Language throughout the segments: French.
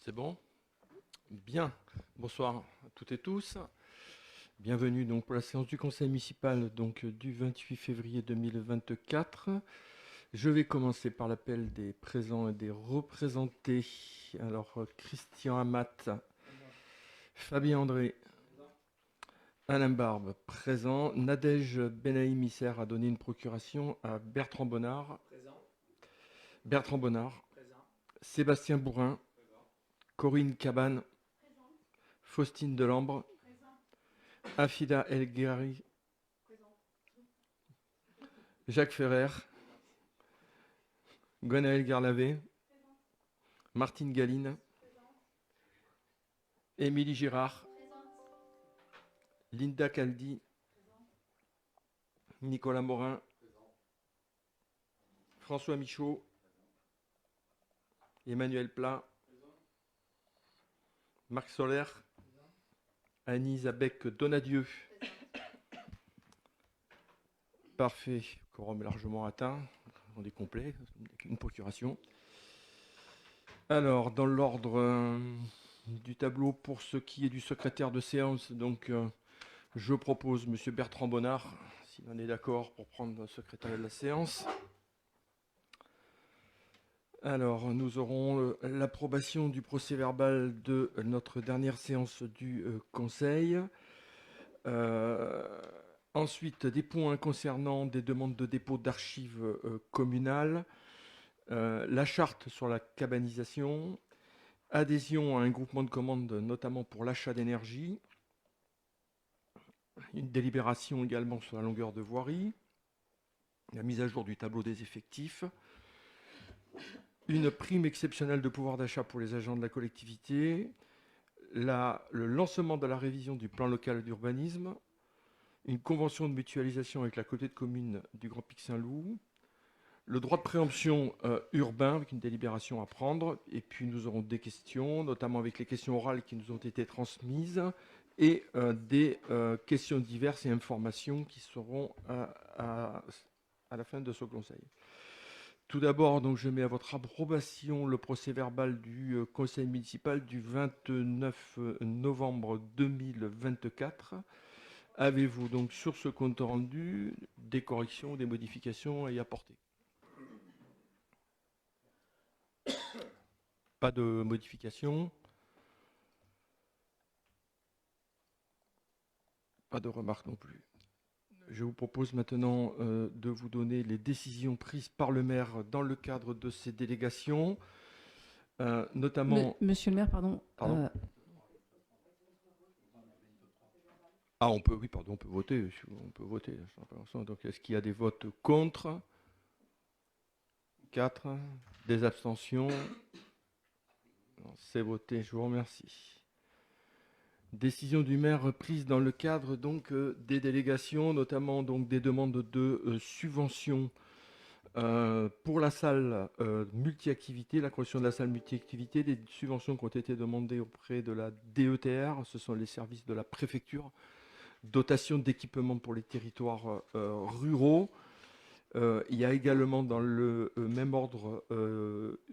C'est bon? Bien. Bonsoir à toutes et tous. Bienvenue donc pour la séance du conseil municipal du 28 février 2024. Je vais commencer par l'appel des présents et des représentés. Alors, Christian Amat, Fabien André, Alain Barbe, présent. Nadège Benaïm Isser a donné une procuration à Bertrand Bonnard. Présent. Bertrand Bonnard. Présent. Sébastien Bourrin. Corinne Cabane. Faustine Delambre. Afida El Ghari. Jacques Ferrer. Gwenaël Garlavé. Martine Galine. Émilie Girard. Linda Caldi. Nicolas Morin. François Michaud. Emmanuel Plat. Marc Soler. Annie Zabek Donadieu. Parfait. Quorum largement atteint. On est complet. Une procuration. Alors, dans l'ordre du tableau, pour ce qui est du secrétaire de séance, je propose M. Bertrand Bonnard, s'il en est d'accord, pour prendre le secrétaire de la séance. Alors, nous aurons l'approbation du procès-verbal de notre dernière séance du Conseil. Ensuite, des points concernant des demandes de dépôt d'archives communales, la charte sur la cabanisation, adhésion à un groupement de commandes, notamment pour l'achat d'énergie, une délibération également sur la longueur de voirie, la mise à jour du tableau des effectifs, une prime exceptionnelle de pouvoir d'achat pour les agents de la collectivité, le lancement de la révision du plan local d'urbanisme, une convention de mutualisation avec la communauté de communes du Grand Pic Saint-Loup, le droit de préemption urbain avec une délibération à prendre, et puis nous aurons des questions, notamment avec les questions orales qui nous ont été transmises, et des questions diverses et informations qui seront à la fin de ce conseil. Tout d'abord, je mets à votre approbation le procès-verbal du conseil municipal du 29 novembre 2024. Avez-vous donc sur ce compte rendu des corrections ou des modifications à y apporter? Pas de modifications? Pas de remarques non plus. Je vous propose maintenant de vous donner les décisions prises par le maire dans le cadre de ces délégations, notamment... Monsieur le maire, pardon. Ah, on peut, oui, pardon, on peut voter. On peut voter. Donc, est-ce qu'il y a des votes contre? 4. Des abstentions? C'est voté, je vous remercie. Décision du maire prise dans le cadre des délégations, notamment des demandes de subventions pour la salle multi-activité, la construction de la salle multi-activité, des subventions qui ont été demandées auprès de la DETR, ce sont les services de la préfecture, dotation d'équipement pour les territoires ruraux. Il y a également dans le même ordre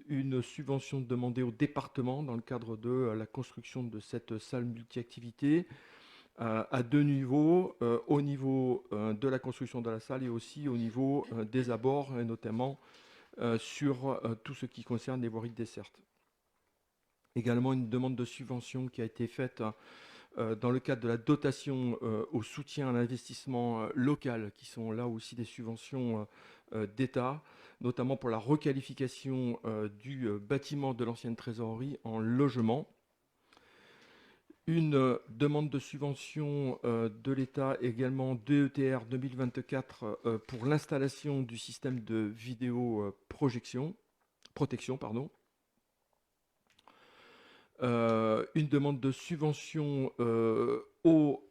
une subvention demandée au département dans le cadre de la construction de cette salle multi-activité à deux niveaux, au niveau de la construction de la salle et aussi au niveau des abords, et notamment sur tout ce qui concerne les voiries de desserte. Également une demande de subvention qui a été faite dans le cadre de la dotation au soutien à l'investissement local, qui sont là aussi des subventions d'État, notamment pour la requalification du bâtiment de l'ancienne trésorerie en logement. Une demande de subvention de l'État également DETR 2024 pour l'installation du système de protection. Une demande de subvention au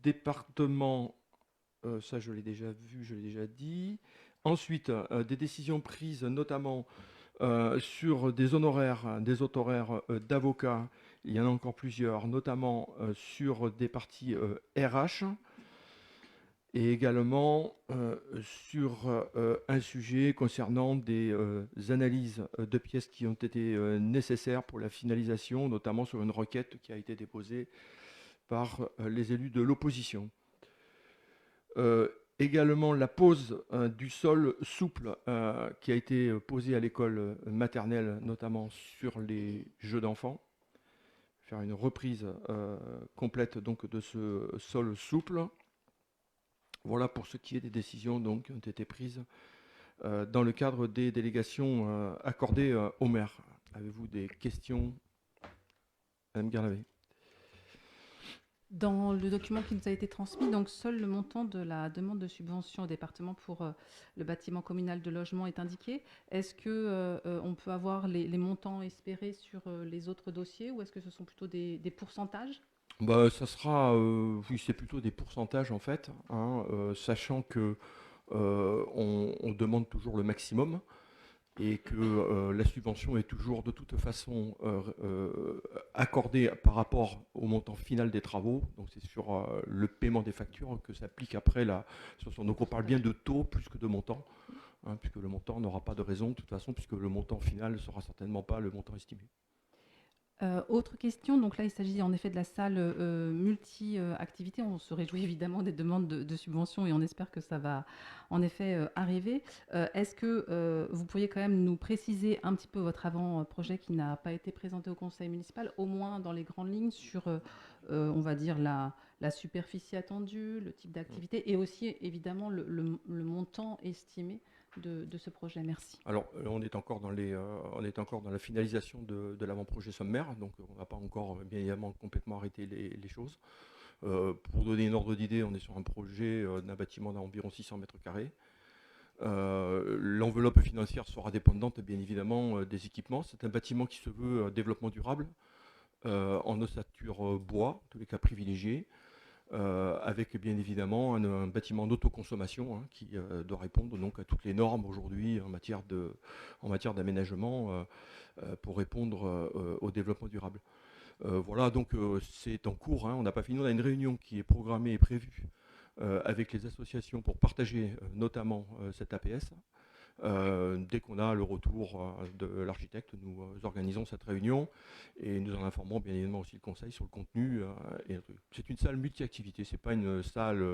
département, ça je l'ai déjà vu, je l'ai déjà dit. Ensuite, des décisions prises notamment sur des honoraires, des honoraires d'avocats. Il y en a encore plusieurs, notamment sur des parties RH. et également sur un sujet concernant des analyses de pièces qui ont été nécessaires pour la finalisation, notamment sur une requête qui a été déposée par les élus de l'opposition. Également la pose du sol souple qui a été posée à l'école maternelle, notamment sur les jeux d'enfants. Faire une reprise complète donc de ce sol souple. Voilà pour ce qui est des décisions donc, qui ont été prises dans le cadre des délégations accordées au maire. Avez-vous des questions, Madame Garlavé? Dans le document qui nous a été transmis, donc seul le montant de la demande de subvention au département pour le bâtiment communal de logement est indiqué. Est-ce que on peut avoir les montants espérés sur les autres dossiers, ou est-ce que ce sont plutôt des pourcentages? Bah, ça sera, oui, c'est plutôt des pourcentages en fait, hein, sachant que on demande toujours le maximum et que la subvention est toujours de toute façon accordée par rapport au montant final des travaux. Donc c'est sur le paiement des factures que s'applique après la subvention. Donc on parle bien de taux plus que de montant, hein, puisque le montant n'aura pas de raison de toute façon, puisque le montant final ne sera certainement pas le montant estimé. Autre question, donc là il s'agit en effet de la salle multi-activités. On se réjouit évidemment des demandes de subventions et on espère que ça va en effet arriver. Est-ce que vous pourriez quand même nous préciser un petit peu votre avant-projet qui n'a pas été présenté au conseil municipal, au moins dans les grandes lignes sur, on va dire, la superficie attendue, le type d'activité et aussi évidemment le montant estimé de ce projet? Merci. Alors, on est encore dans on est encore dans la finalisation de l'avant-projet sommaire, donc on n'a pas encore bien évidemment complètement arrêté les choses. Pour donner une ordre d'idée, on est sur un projet d'un bâtiment d'environ 600 mètres carrés. L'enveloppe financière sera dépendante bien évidemment des équipements. C'est un bâtiment qui se veut développement durable, en ossature bois, en tous les cas privilégiés, avec bien évidemment un bâtiment d'autoconsommation, hein, qui doit répondre donc à toutes les normes aujourd'hui en matière d'aménagement pour répondre au développement durable. Voilà, donc c'est en cours, hein, on n'a pas fini, on a une réunion qui est programmée et prévue avec les associations pour partager notamment cet APS. Dès qu'on a le retour de l'architecte, nous organisons cette réunion et nous en informons bien évidemment aussi le conseil sur le contenu. C'est une salle multi-activité, c'est pas une salle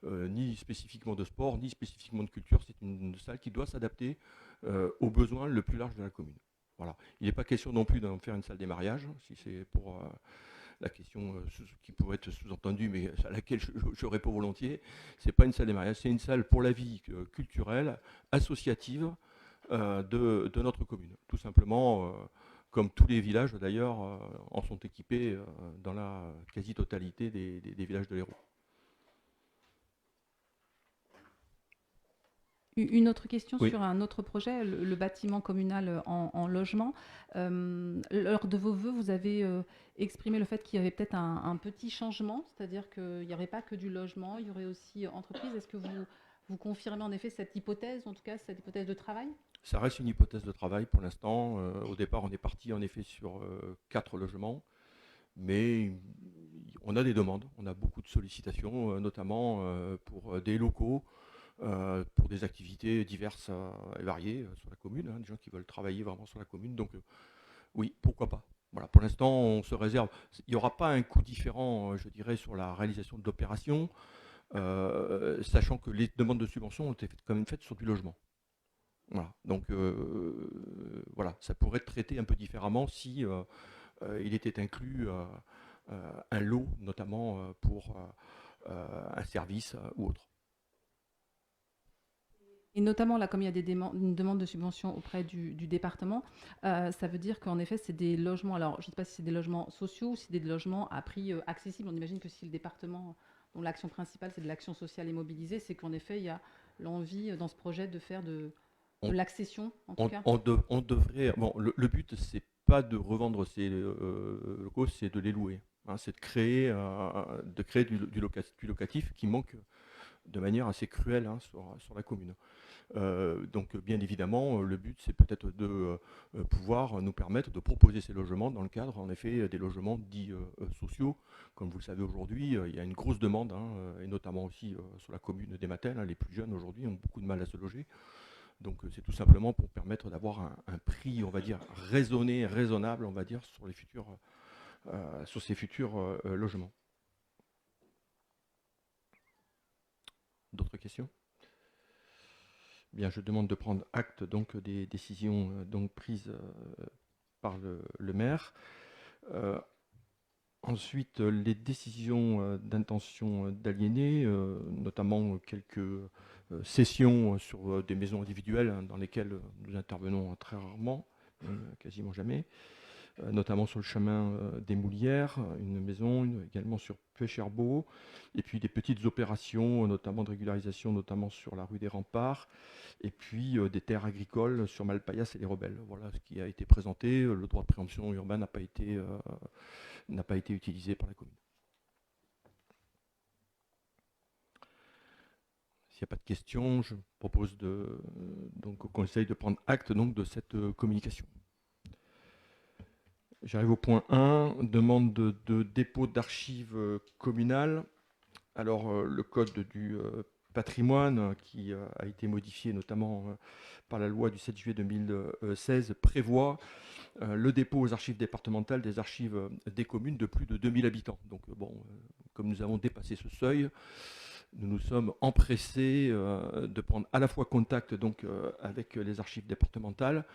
ni spécifiquement de sport, ni spécifiquement de culture, c'est une salle qui doit s'adapter aux besoins le plus large de la commune. Voilà. Il n'est pas question non plus d'en faire une salle des mariages, si c'est pour la question qui pourrait être sous-entendue, mais à laquelle je réponds volontiers. C'est pas une salle des mariages, c'est une salle pour la vie culturelle, associative de notre commune. Tout simplement, comme tous les villages d'ailleurs en sont équipés dans la quasi-totalité des villages de l'Hérault. Une autre question Oui. sur un autre projet, le bâtiment communal en logement. Lors de vos vœux, vous avez exprimé le fait qu'il y avait peut-être un petit changement, c'est-à-dire qu'il n'y aurait pas que du logement, il y aurait aussi entreprise. Est-ce que vous confirmez en effet cette hypothèse, en tout cas cette hypothèse de travail? Ça reste une hypothèse de travail pour l'instant. Au départ, on est parti en effet sur 4 logements, mais on a des demandes, on a beaucoup de sollicitations, notamment pour des locaux, pour des activités diverses et variées sur la commune, hein, des gens qui veulent travailler vraiment sur la commune. Donc oui, pourquoi pas. Voilà, pour l'instant, on se réserve. Il n'y aura pas un coût différent, je dirais, sur la réalisation de l'opération, sachant que les demandes de subvention ont été quand même faites sur du logement. Voilà, donc voilà, ça pourrait être traité un peu différemment si il était inclus un lot, notamment pour un service ou autre. Et notamment, là, comme il y a une demande de subvention auprès du département, ça veut dire qu'en effet, c'est des logements. Alors, je ne sais pas si c'est des logements sociaux ou si c'est des logements à prix accessible. On imagine que si le département, dont l'action principale, c'est de l'action sociale et mobilisée, c'est qu'en effet, il y a l'envie dans ce projet de faire de On, l'accession, en tout cas. on devrait. Bon, le but, c'est pas de revendre ces locaux, c'est de les louer. Hein, c'est de créer du locatif qui manque de manière assez cruelle, hein, sur la commune. Donc bien évidemment, le but c'est peut-être de pouvoir nous permettre de proposer ces logements dans le cadre en effet des logements dits sociaux. Comme vous le savez aujourd'hui, il y a une grosse demande, hein, et notamment aussi sur la commune des Matelles, hein, les plus jeunes aujourd'hui ont beaucoup de mal à se loger. Donc c'est tout simplement pour permettre d'avoir un prix, on va dire, raisonné, raisonnable, on va dire, sur ces futurs logements. D'autres questions? Bien, je demande de prendre acte donc des décisions donc prises par le maire. Ensuite, les décisions d'intention d'aliéner, notamment quelques cessions sur des maisons individuelles, hein, dans lesquelles nous intervenons très rarement, quasiment jamais, notamment sur le chemin des Moulières, une maison, également sur Pêcherbeau, et puis des petites opérations, notamment de régularisation, notamment sur la rue des Remparts, et puis des terres agricoles sur Malpaillasse et les Rebelles. Voilà ce qui a été présenté. Le droit de préemption urbain n'a pas été utilisé par la commune. S'il n'y a pas de questions, je propose donc au Conseil de prendre acte donc, de cette communication. J'arrive au point 1, demande de dépôt d'archives communales. Alors, le code du patrimoine, qui a été modifié notamment par la loi du 7 juillet 2016, prévoit le dépôt aux archives départementales des archives des communes de plus de 2000 habitants. Donc, bon, comme nous avons dépassé ce seuil, nous nous sommes empressés de prendre à la fois contact donc, avec les archives départementales,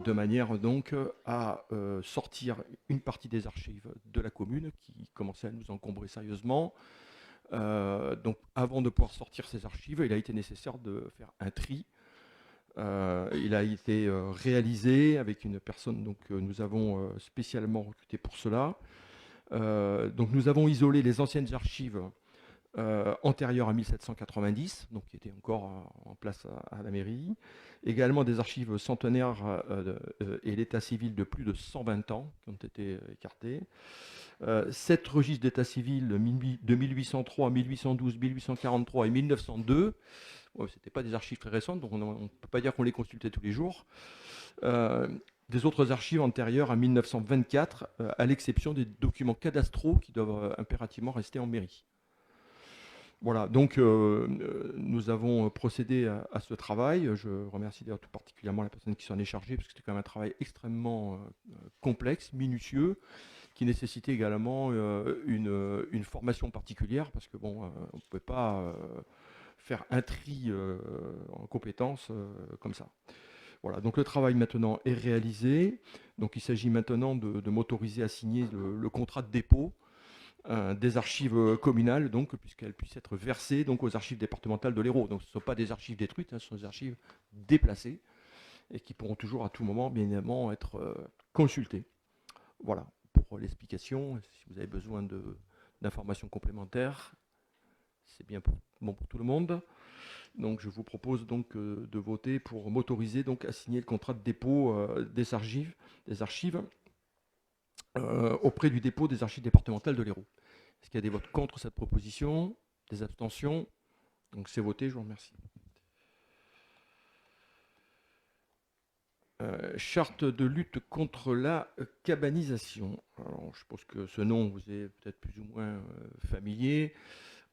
de manière donc à sortir une partie des archives de la commune qui commençait à nous encombrer sérieusement. Donc avant de pouvoir sortir ces archives, il a été nécessaire de faire un tri. Il a été réalisé avec une personne donc, que nous avons spécialement recruté pour cela. Donc nous avons isolé les anciennes archives antérieures à 1790, donc qui étaient encore en place à la mairie. Également des archives centenaires et l'état civil de plus de 120 ans qui ont été écartés. 7 registres d'état civil de 1803, 1812, 1843 et 1902. Ouais, ce n'étaient pas des archives très récentes, donc on ne peut pas dire qu'on les consultait tous les jours. Des autres archives antérieures à 1924, à l'exception des documents cadastraux qui doivent impérativement rester en mairie. Voilà, donc nous avons procédé à ce travail. Je remercie d'ailleurs tout particulièrement la personne qui s'en est chargée, parce que c'était quand même un travail extrêmement complexe, minutieux, qui nécessitait également une formation particulière, parce que bon, on ne pouvait pas faire un tri en compétences comme ça. Voilà, donc le travail maintenant est réalisé. Donc il s'agit maintenant de m'autoriser à signer le contrat de dépôt des archives communales, donc puisqu'elles puissent être versées donc, aux archives départementales de l'Hérault. Donc ce ne sont pas des archives détruites, hein, ce sont des archives déplacées et qui pourront toujours à tout moment, bien évidemment, être consultées. Voilà pour l'explication. Si vous avez besoin d'informations complémentaires, c'est bien bon pour tout le monde. Donc je vous propose donc de voter pour m'autoriser donc à signer le contrat de dépôt des archives auprès du dépôt des archives départementales de l'Hérault. Est-ce qu'il y a des votes contre cette proposition? Des abstentions? Donc c'est voté, je vous remercie. Charte de lutte contre la cabanisation. Alors, je pense que ce nom vous est peut-être plus ou moins familier.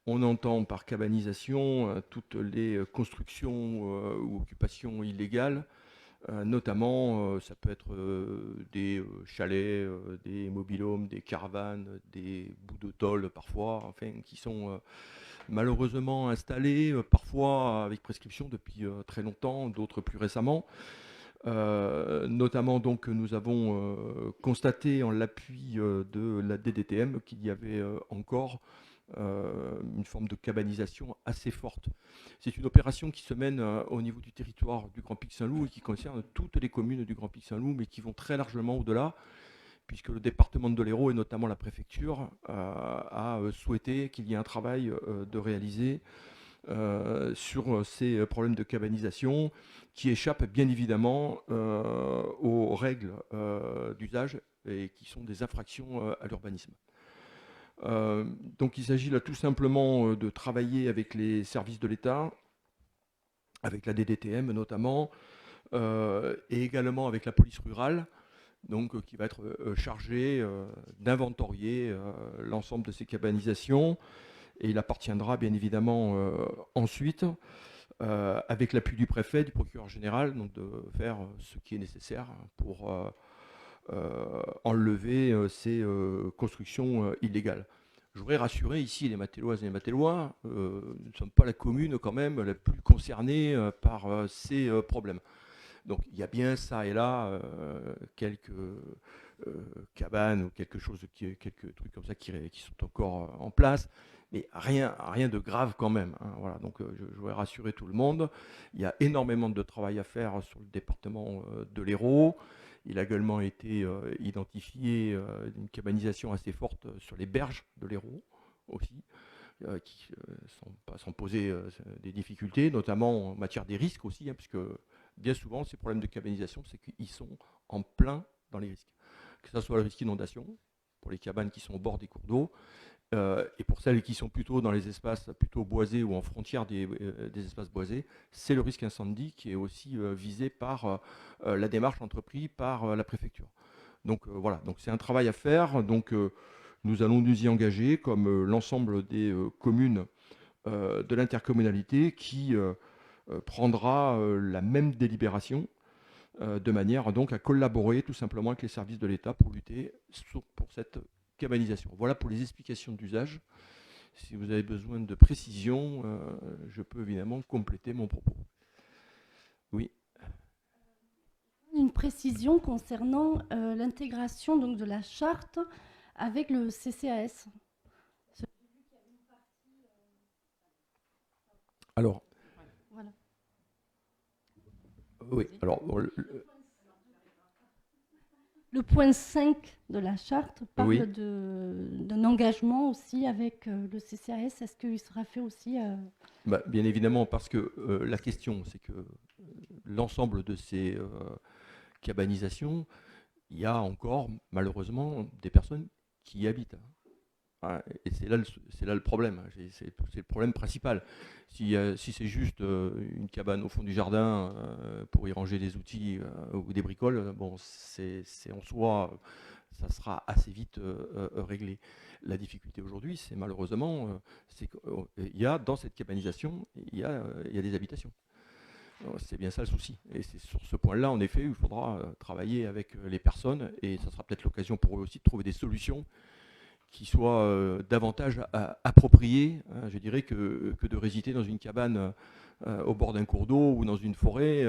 On entend par cabanisation toutes les constructions ou occupations illégales. Notamment, ça peut être des chalets, des mobil-homes, des caravanes, des bouts de tôle parfois, enfin, qui sont malheureusement installés, parfois avec prescription depuis très longtemps, d'autres plus récemment. Notamment, donc, nous avons constaté en l'appui de la DDTM qu'il y avait encore une forme de cabanisation assez forte. C'est une opération qui se mène au niveau du territoire du Grand Pic Saint-Loup et qui concerne toutes les communes du Grand Pic Saint-Loup, mais qui vont très largement au-delà, puisque le département de l'Hérault et notamment la préfecture a souhaité qu'il y ait un travail de réaliser sur ces problèmes de cabanisation qui échappent bien évidemment aux règles d'usage et qui sont des infractions à l'urbanisme. Donc il s'agit là tout simplement de travailler avec les services de l'État avec la DDTM notamment, et également avec la police rurale, donc qui va être chargée d'inventorier l'ensemble de ces cabanisations. Et il appartiendra bien évidemment ensuite, avec l'appui du préfet, du procureur général, donc de faire ce qui est nécessaire pour enlever ces constructions illégales. Je voudrais rassurer ici les Matéloises et les Matélois, nous ne sommes pas la commune quand même la plus concernée par ces problèmes. Donc il y a bien ça et là quelques cabanes ou quelque chose, quelques trucs comme ça qui sont encore en place, mais rien de grave quand même, hein, voilà, donc je voudrais rassurer tout le monde. Il y a énormément de travail à faire sur le département de l'Hérault. Il a également été identifié une cabanisation assez forte sur les berges de l'Hérault aussi, qui sont posées des difficultés, notamment en matière des risques aussi, hein, puisque bien souvent, ces problèmes de cabanisation, c'est qu'ils sont en plein dans les risques. Que ce soit le risque d'inondation, pour les cabanes qui sont au bord des cours d'eau, et pour celles qui sont plutôt dans les espaces plutôt boisés ou en frontière des espaces boisés, c'est le risque incendie qui est aussi visé par la démarche entreprise par la préfecture. Donc voilà, donc c'est un travail à faire. Donc nous allons nous y engager comme l'ensemble des communes de l'intercommunalité qui prendra la même délibération de manière donc à collaborer tout simplement avec les services de l'État pour lutter pour cette cabanisation. Voilà pour les explications d'usage. Si vous avez besoin de précision, je peux évidemment compléter mon propos. Oui. Une précision concernant l'intégration donc de la charte avec le CCAS. Alors. Voilà. Oui. Alors. Le point 5 de la charte parle oui. d'un engagement aussi avec le CCAS. Est-ce qu'il sera fait aussi Bien évidemment, parce que la question, c'est que l'ensemble de ces cabanisations, il y a encore malheureusement des personnes qui y habitent. Et c'est là le problème, c'est le problème principal. Si c'est juste une cabane au fond du jardin pour y ranger des outils ou des bricoles, bon, c'est en soi, ça sera assez vite réglé. La difficulté aujourd'hui, c'est malheureusement, c'est qu'il y a dans cette cabanisation, il y a des habitations. C'est bien ça le souci. Et c'est sur ce point-là, en effet, il faudra travailler avec les personnes, et ça sera peut-être l'occasion pour eux aussi de trouver des solutions qui soient davantage appropriées, hein, je dirais, que de résider dans une cabane au bord d'un cours d'eau ou dans une forêt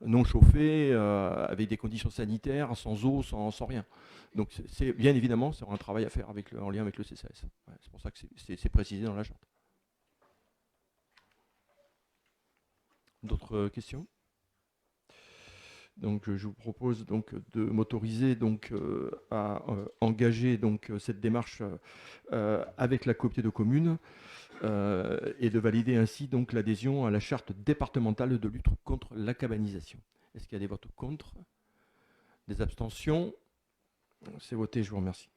non chauffée, avec des conditions sanitaires, sans eau, sans rien. Donc c'est bien évidemment, c'est un travail à faire en lien avec le CCAS. Ouais, c'est pour ça que c'est précisé dans la charte. D'autres questions ? Donc, je vous propose donc de m'autoriser donc à engager donc cette démarche avec la communauté de communes et de valider ainsi donc l'adhésion à la charte départementale de lutte contre la cabanisation. Est-ce qu'il y a des votes contre ? Des abstentions ? C'est voté, je vous remercie.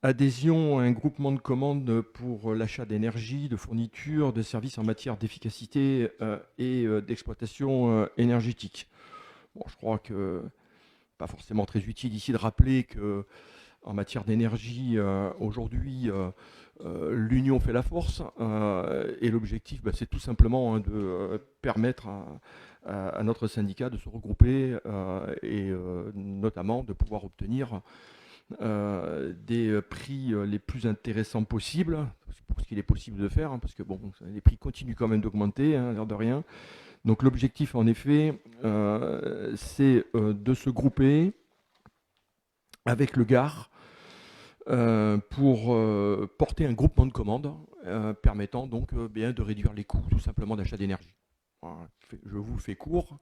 Adhésion à un groupement de commandes pour l'achat d'énergie, de fournitures, de services en matière d'efficacité et d'exploitation énergétique. Bon, je crois que pas forcément très utile ici de rappeler que en matière d'énergie, aujourd'hui, l'union fait la force et l'objectif, c'est tout simplement de permettre à notre syndicat de se regrouper et notamment de pouvoir obtenir des prix les plus intéressants possibles, pour ce qu'il est possible de faire, hein, parce que bon, les prix continuent quand même d'augmenter, hein, l'air de rien. Donc l'objectif, en effet, c'est de se grouper avec le GAR pour porter un groupement de commandes permettant donc bien de réduire les coûts tout simplement d'achat d'énergie. Voilà, je vous fais court.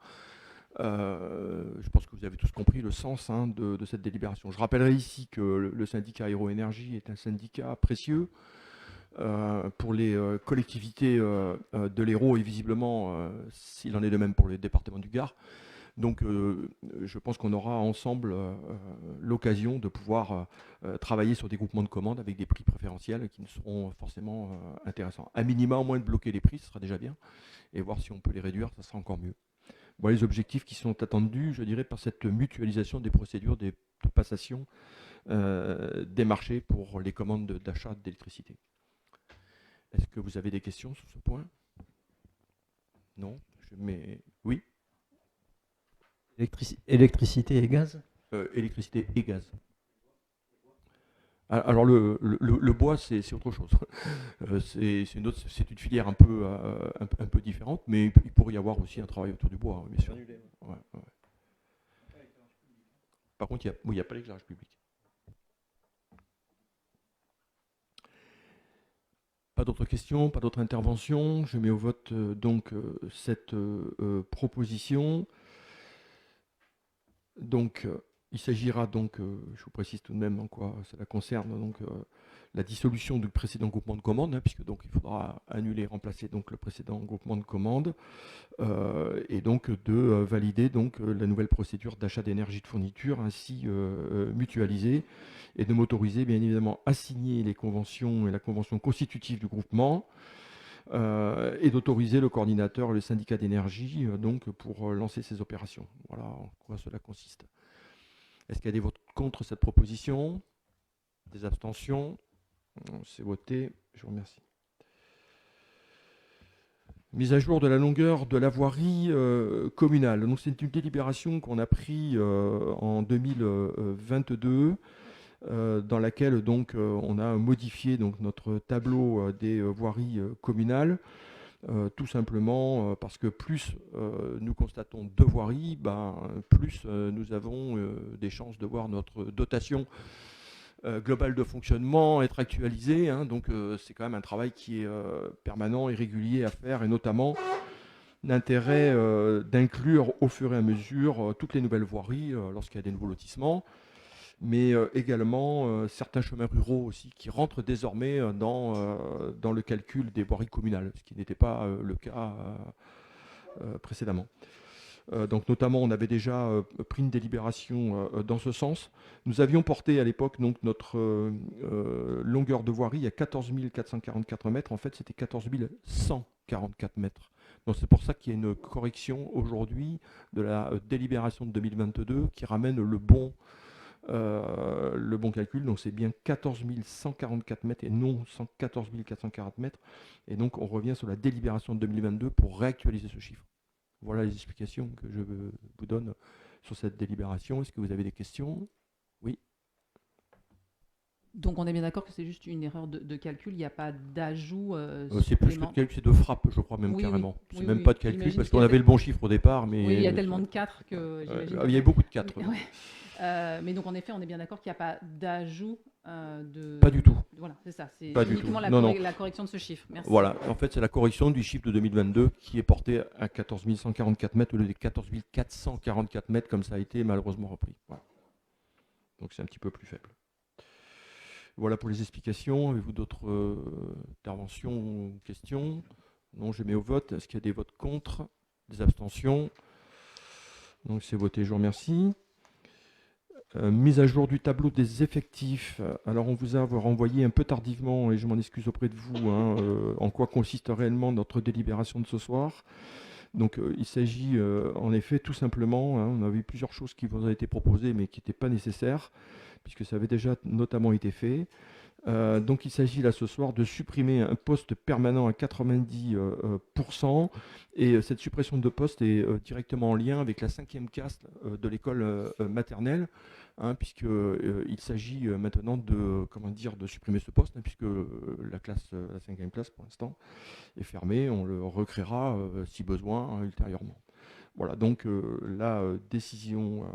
Je pense que vous avez tous compris le sens de cette délibération. Je rappellerai ici que le syndicat Aéroénergie est un syndicat précieux pour les collectivités de l'Hérault et visiblement, s'il en est de même pour les départements du Gard, Donc, je pense qu'on aura ensemble l'occasion de pouvoir travailler sur des groupements de commandes avec des prix préférentiels qui nous seront forcément intéressants. À minima, au moins de bloquer les prix, ce sera déjà bien, et voir si on peut les réduire, ça sera encore mieux. Voilà les objectifs qui sont attendus, je dirais, par cette mutualisation des procédures de passation des marchés pour les commandes d'achat d'électricité. Est-ce que vous avez des questions sur ce point? Non? Oui? Électricité et gaz? Électricité et gaz. Alors le bois, c'est autre chose. C'est une filière un peu différente, mais il pourrait y avoir aussi un travail autour du bois, hein, bien sûr. Ouais, ouais. Par contre, il n'y a pas l'éclairage public. Pas d'autres questions, pas d'autres interventions. Je mets au vote donc cette proposition. Donc, il s'agira donc, je vous précise tout de même en quoi cela concerne, donc la dissolution du précédent groupement de commandes, hein, puisque donc il faudra annuler, remplacer donc le précédent groupement de commandes, et donc de valider donc la nouvelle procédure d'achat d'énergie de fourniture ainsi mutualisée, et de m'autoriser bien évidemment à signer les conventions et la convention constitutive du groupement. Et d'autoriser le coordinateur et le syndicat d'énergie donc pour lancer ces opérations. Voilà en quoi cela consiste. Est-ce qu'il y a des votes contre cette proposition? Des abstentions? C'est voté. Je vous remercie. Mise à jour de la longueur de la voirie communale. Donc c'est une délibération qu'on a prise en 2022. Dans laquelle donc on a modifié donc notre tableau des voiries communales, tout simplement parce que plus nous constatons de voiries, plus nous avons des chances de voir notre dotation globale de fonctionnement être actualisée, hein. Donc c'est quand même un travail qui est permanent et régulier à faire, et notamment l'intérêt d'inclure au fur et à mesure toutes les nouvelles voiries lorsqu'il y a des nouveaux lotissements, mais également certains chemins ruraux aussi qui rentrent désormais dans le calcul des voiries communales, ce qui n'était pas le cas précédemment. Donc notamment, on avait déjà pris une délibération dans ce sens. Nous avions porté à l'époque donc notre longueur de voirie à 14 444 mètres. En fait, c'était 14 144 mètres. Donc c'est pour ça qu'il y a une correction aujourd'hui de la délibération de 2022 qui ramène le bon calcul. Donc c'est bien 14 144 mètres et non 14 440 mètres. Et donc on revient sur la délibération de 2022 pour réactualiser ce chiffre. Voilà les explications que je vous donne sur cette délibération. Est-ce que vous avez des questions? Oui. Donc on est bien d'accord que c'est juste une erreur de calcul, il n'y a pas d'ajout c'est plus que de calcul, c'est de frappe, je crois même, oui, carrément. Oui. C'est même pas de calcul, parce qu'on avait le bon chiffre au départ. Mais oui, il y a tellement de 4 que j'imagine. Il y a beaucoup de 4. Mais donc en effet, on est bien d'accord qu'il n'y a pas d'ajout de... Pas du tout. Voilà, c'est ça. C'est pas uniquement la correction de ce chiffre. Merci. Voilà, en fait, c'est la correction du chiffre de 2022 qui est porté à 14 144 mètres au lieu des 14 444 mètres, comme ça a été malheureusement repris. Voilà. Donc c'est un petit peu plus faible. Voilà pour les explications. Avez-vous d'autres interventions ou questions? Non, je mets au vote. Est-ce qu'il y a des votes contre? Des abstentions? Donc c'est voté, je vous remercie. Mise à jour du tableau des effectifs. Alors on vous a renvoyé un peu tardivement, et je m'en excuse auprès de vous, en quoi consiste réellement notre délibération de ce soir. Donc il s'agit en effet tout simplement, on avait plusieurs choses qui vous ont été proposées mais qui n'étaient pas nécessaires, puisque ça avait déjà notamment été fait. Donc il s'agit là ce soir de supprimer un poste permanent à 90%, et cette suppression de poste est directement en lien avec la 5e classe de l'école maternelle, puisqu'il s'agit maintenant de supprimer ce poste, puisque la 5e classe pour l'instant est fermée. On le recréera si besoin ultérieurement. Voilà, donc la décision...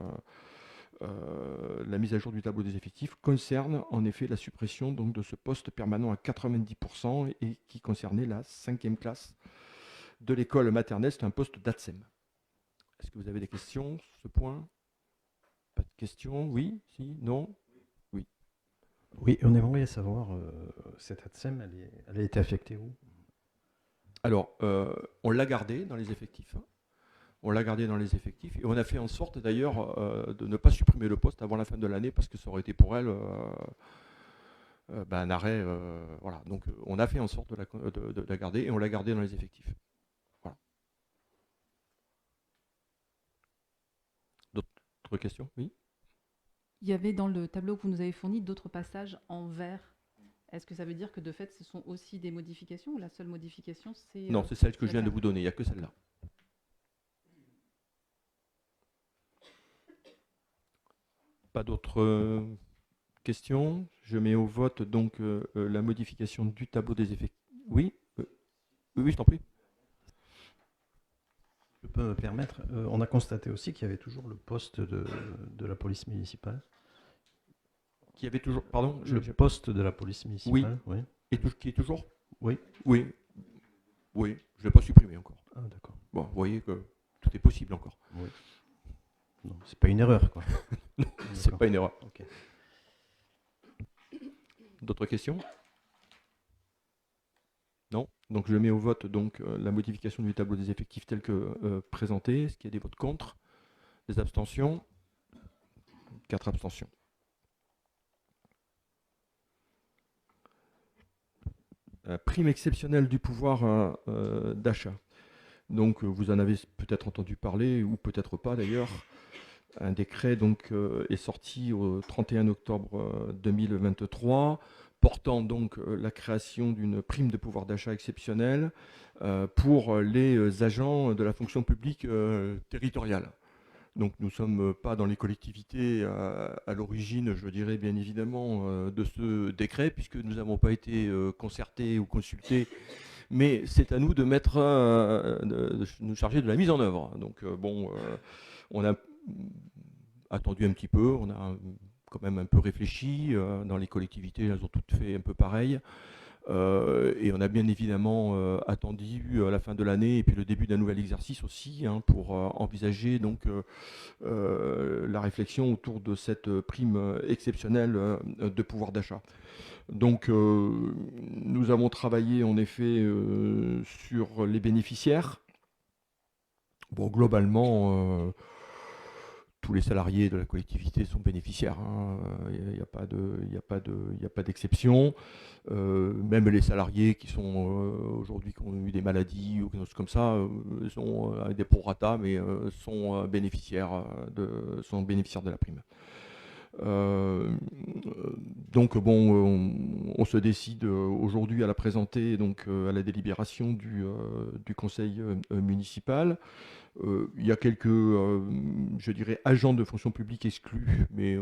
la mise à jour du tableau des effectifs concerne en effet la suppression donc, de ce poste permanent à 90% et qui concernait la 5e classe de l'école maternelle. C'est un poste d'ATSEM. Est-ce que vous avez des questions sur ce point? Pas de questions? Oui? Si? Non? Oui. Oui, on aimerait savoir, cette ATSEM, elle a été affectée où? Alors, on l'a gardée dans les effectifs. on l'a gardé dans les effectifs et on a fait en sorte d'ailleurs de ne pas supprimer le poste avant la fin de l'année parce que ça aurait été pour elle un arrêt. Voilà. Donc on a fait en sorte de la garder et on l'a gardé dans les effectifs. Voilà. D'autres questions? Oui. Il y avait dans le tableau que vous nous avez fourni d'autres passages en vert. Est-ce que ça veut dire que de fait ce sont aussi des modifications ou la seule modification c'est... Non, c'est celle que je viens de vous donner, il n'y a que celle-là. Pas d'autres questions? Je mets au vote donc la modification du tableau des effectifs. Oui, oui, je t'en prie. Je peux me permettre, on a constaté aussi qu'il y avait toujours le poste de la police municipale. Qui avait toujours, pardon, Le poste de la police municipale, oui. Et qui est toujours? Oui. Oui, oui, je ne l'ai pas supprimé encore. Ah, d'accord. Bon, vous voyez que tout est possible encore. Oui. Non, c'est pas une erreur, quoi. Non, c'est pas une erreur. Ok. D'autres questions? Non. Donc je mets au vote donc la modification du tableau des effectifs tel que présenté. Est-ce qu'il y a des votes contre? Des abstentions? 4 abstentions. Prime exceptionnelle du pouvoir d'achat. Donc vous en avez peut-être entendu parler ou peut-être pas d'ailleurs. Un décret donc est sorti au 31 octobre 2023 portant donc la création d'une prime de pouvoir d'achat exceptionnelle pour les agents de la fonction publique territoriale. Donc nous ne sommes pas dans les collectivités à l'origine, je dirais bien évidemment, de ce décret, puisque nous n'avons pas été concertés ou consultés, mais c'est à nous de nous charger de la mise en œuvre. Donc on a attendu un petit peu, on a quand même un peu réfléchi, dans les collectivités, elles ont toutes fait un peu pareil. Et on a bien évidemment attendu la fin de l'année et puis le début d'un nouvel exercice aussi pour envisager donc la réflexion autour de cette prime exceptionnelle de pouvoir d'achat. Donc nous avons travaillé en effet sur les bénéficiaires. Bon, globalement, tous les salariés de la collectivité sont bénéficiaires. Il n'y a pas d'exception. Même les salariés qui sont aujourd'hui qui ont eu des maladies ou quelque chose comme ça sont avec des prorata, mais sont bénéficiaires de la prime. Donc bon, on se décide aujourd'hui à la présenter donc à la délibération du conseil municipal. Il y a quelques, je dirais, agents de fonction publique exclus, mais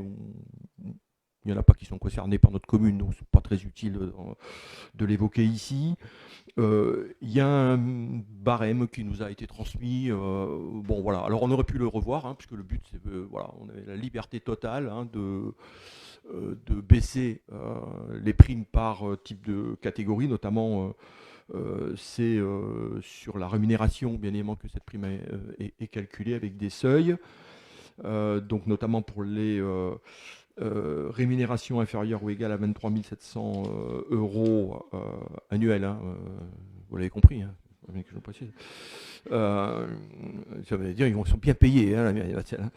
il n'y en a pas qui sont concernés par notre commune, donc ce n'est pas très utile de l'évoquer ici. Il y a un barème qui nous a été transmis. Bon, voilà. Alors, on aurait pu le revoir, puisque le but, c'est voilà, on avait la liberté totale de baisser les primes par type de catégorie, notamment c'est sur la rémunération, bien évidemment, que cette prime est calculée avec des seuils. Donc, notamment pour les rémunération inférieure ou égale à 23 700 euros annuels, vous l'avez compris, que je précise. Ça veut dire qu'ils sont bien payés, la mairie Batial.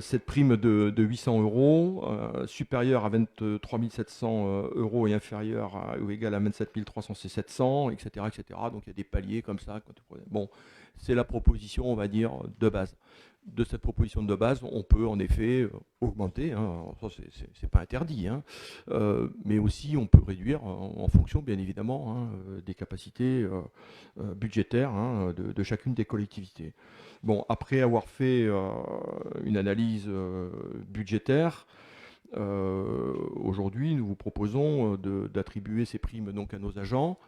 Cette prime de 800 euros, supérieure à 23 700 euros et inférieure ou égale à 27 300, c'est 700, etc., etc. Donc il y a des paliers comme ça. Bon, c'est la proposition, on va dire, de base. De cette proposition de base, on peut en effet augmenter, ça c'est pas interdit, mais aussi on peut réduire en fonction bien évidemment des capacités budgétaires de chacune des collectivités. Bon, après avoir fait une analyse budgétaire, aujourd'hui nous vous proposons d'attribuer ces primes donc à nos agents,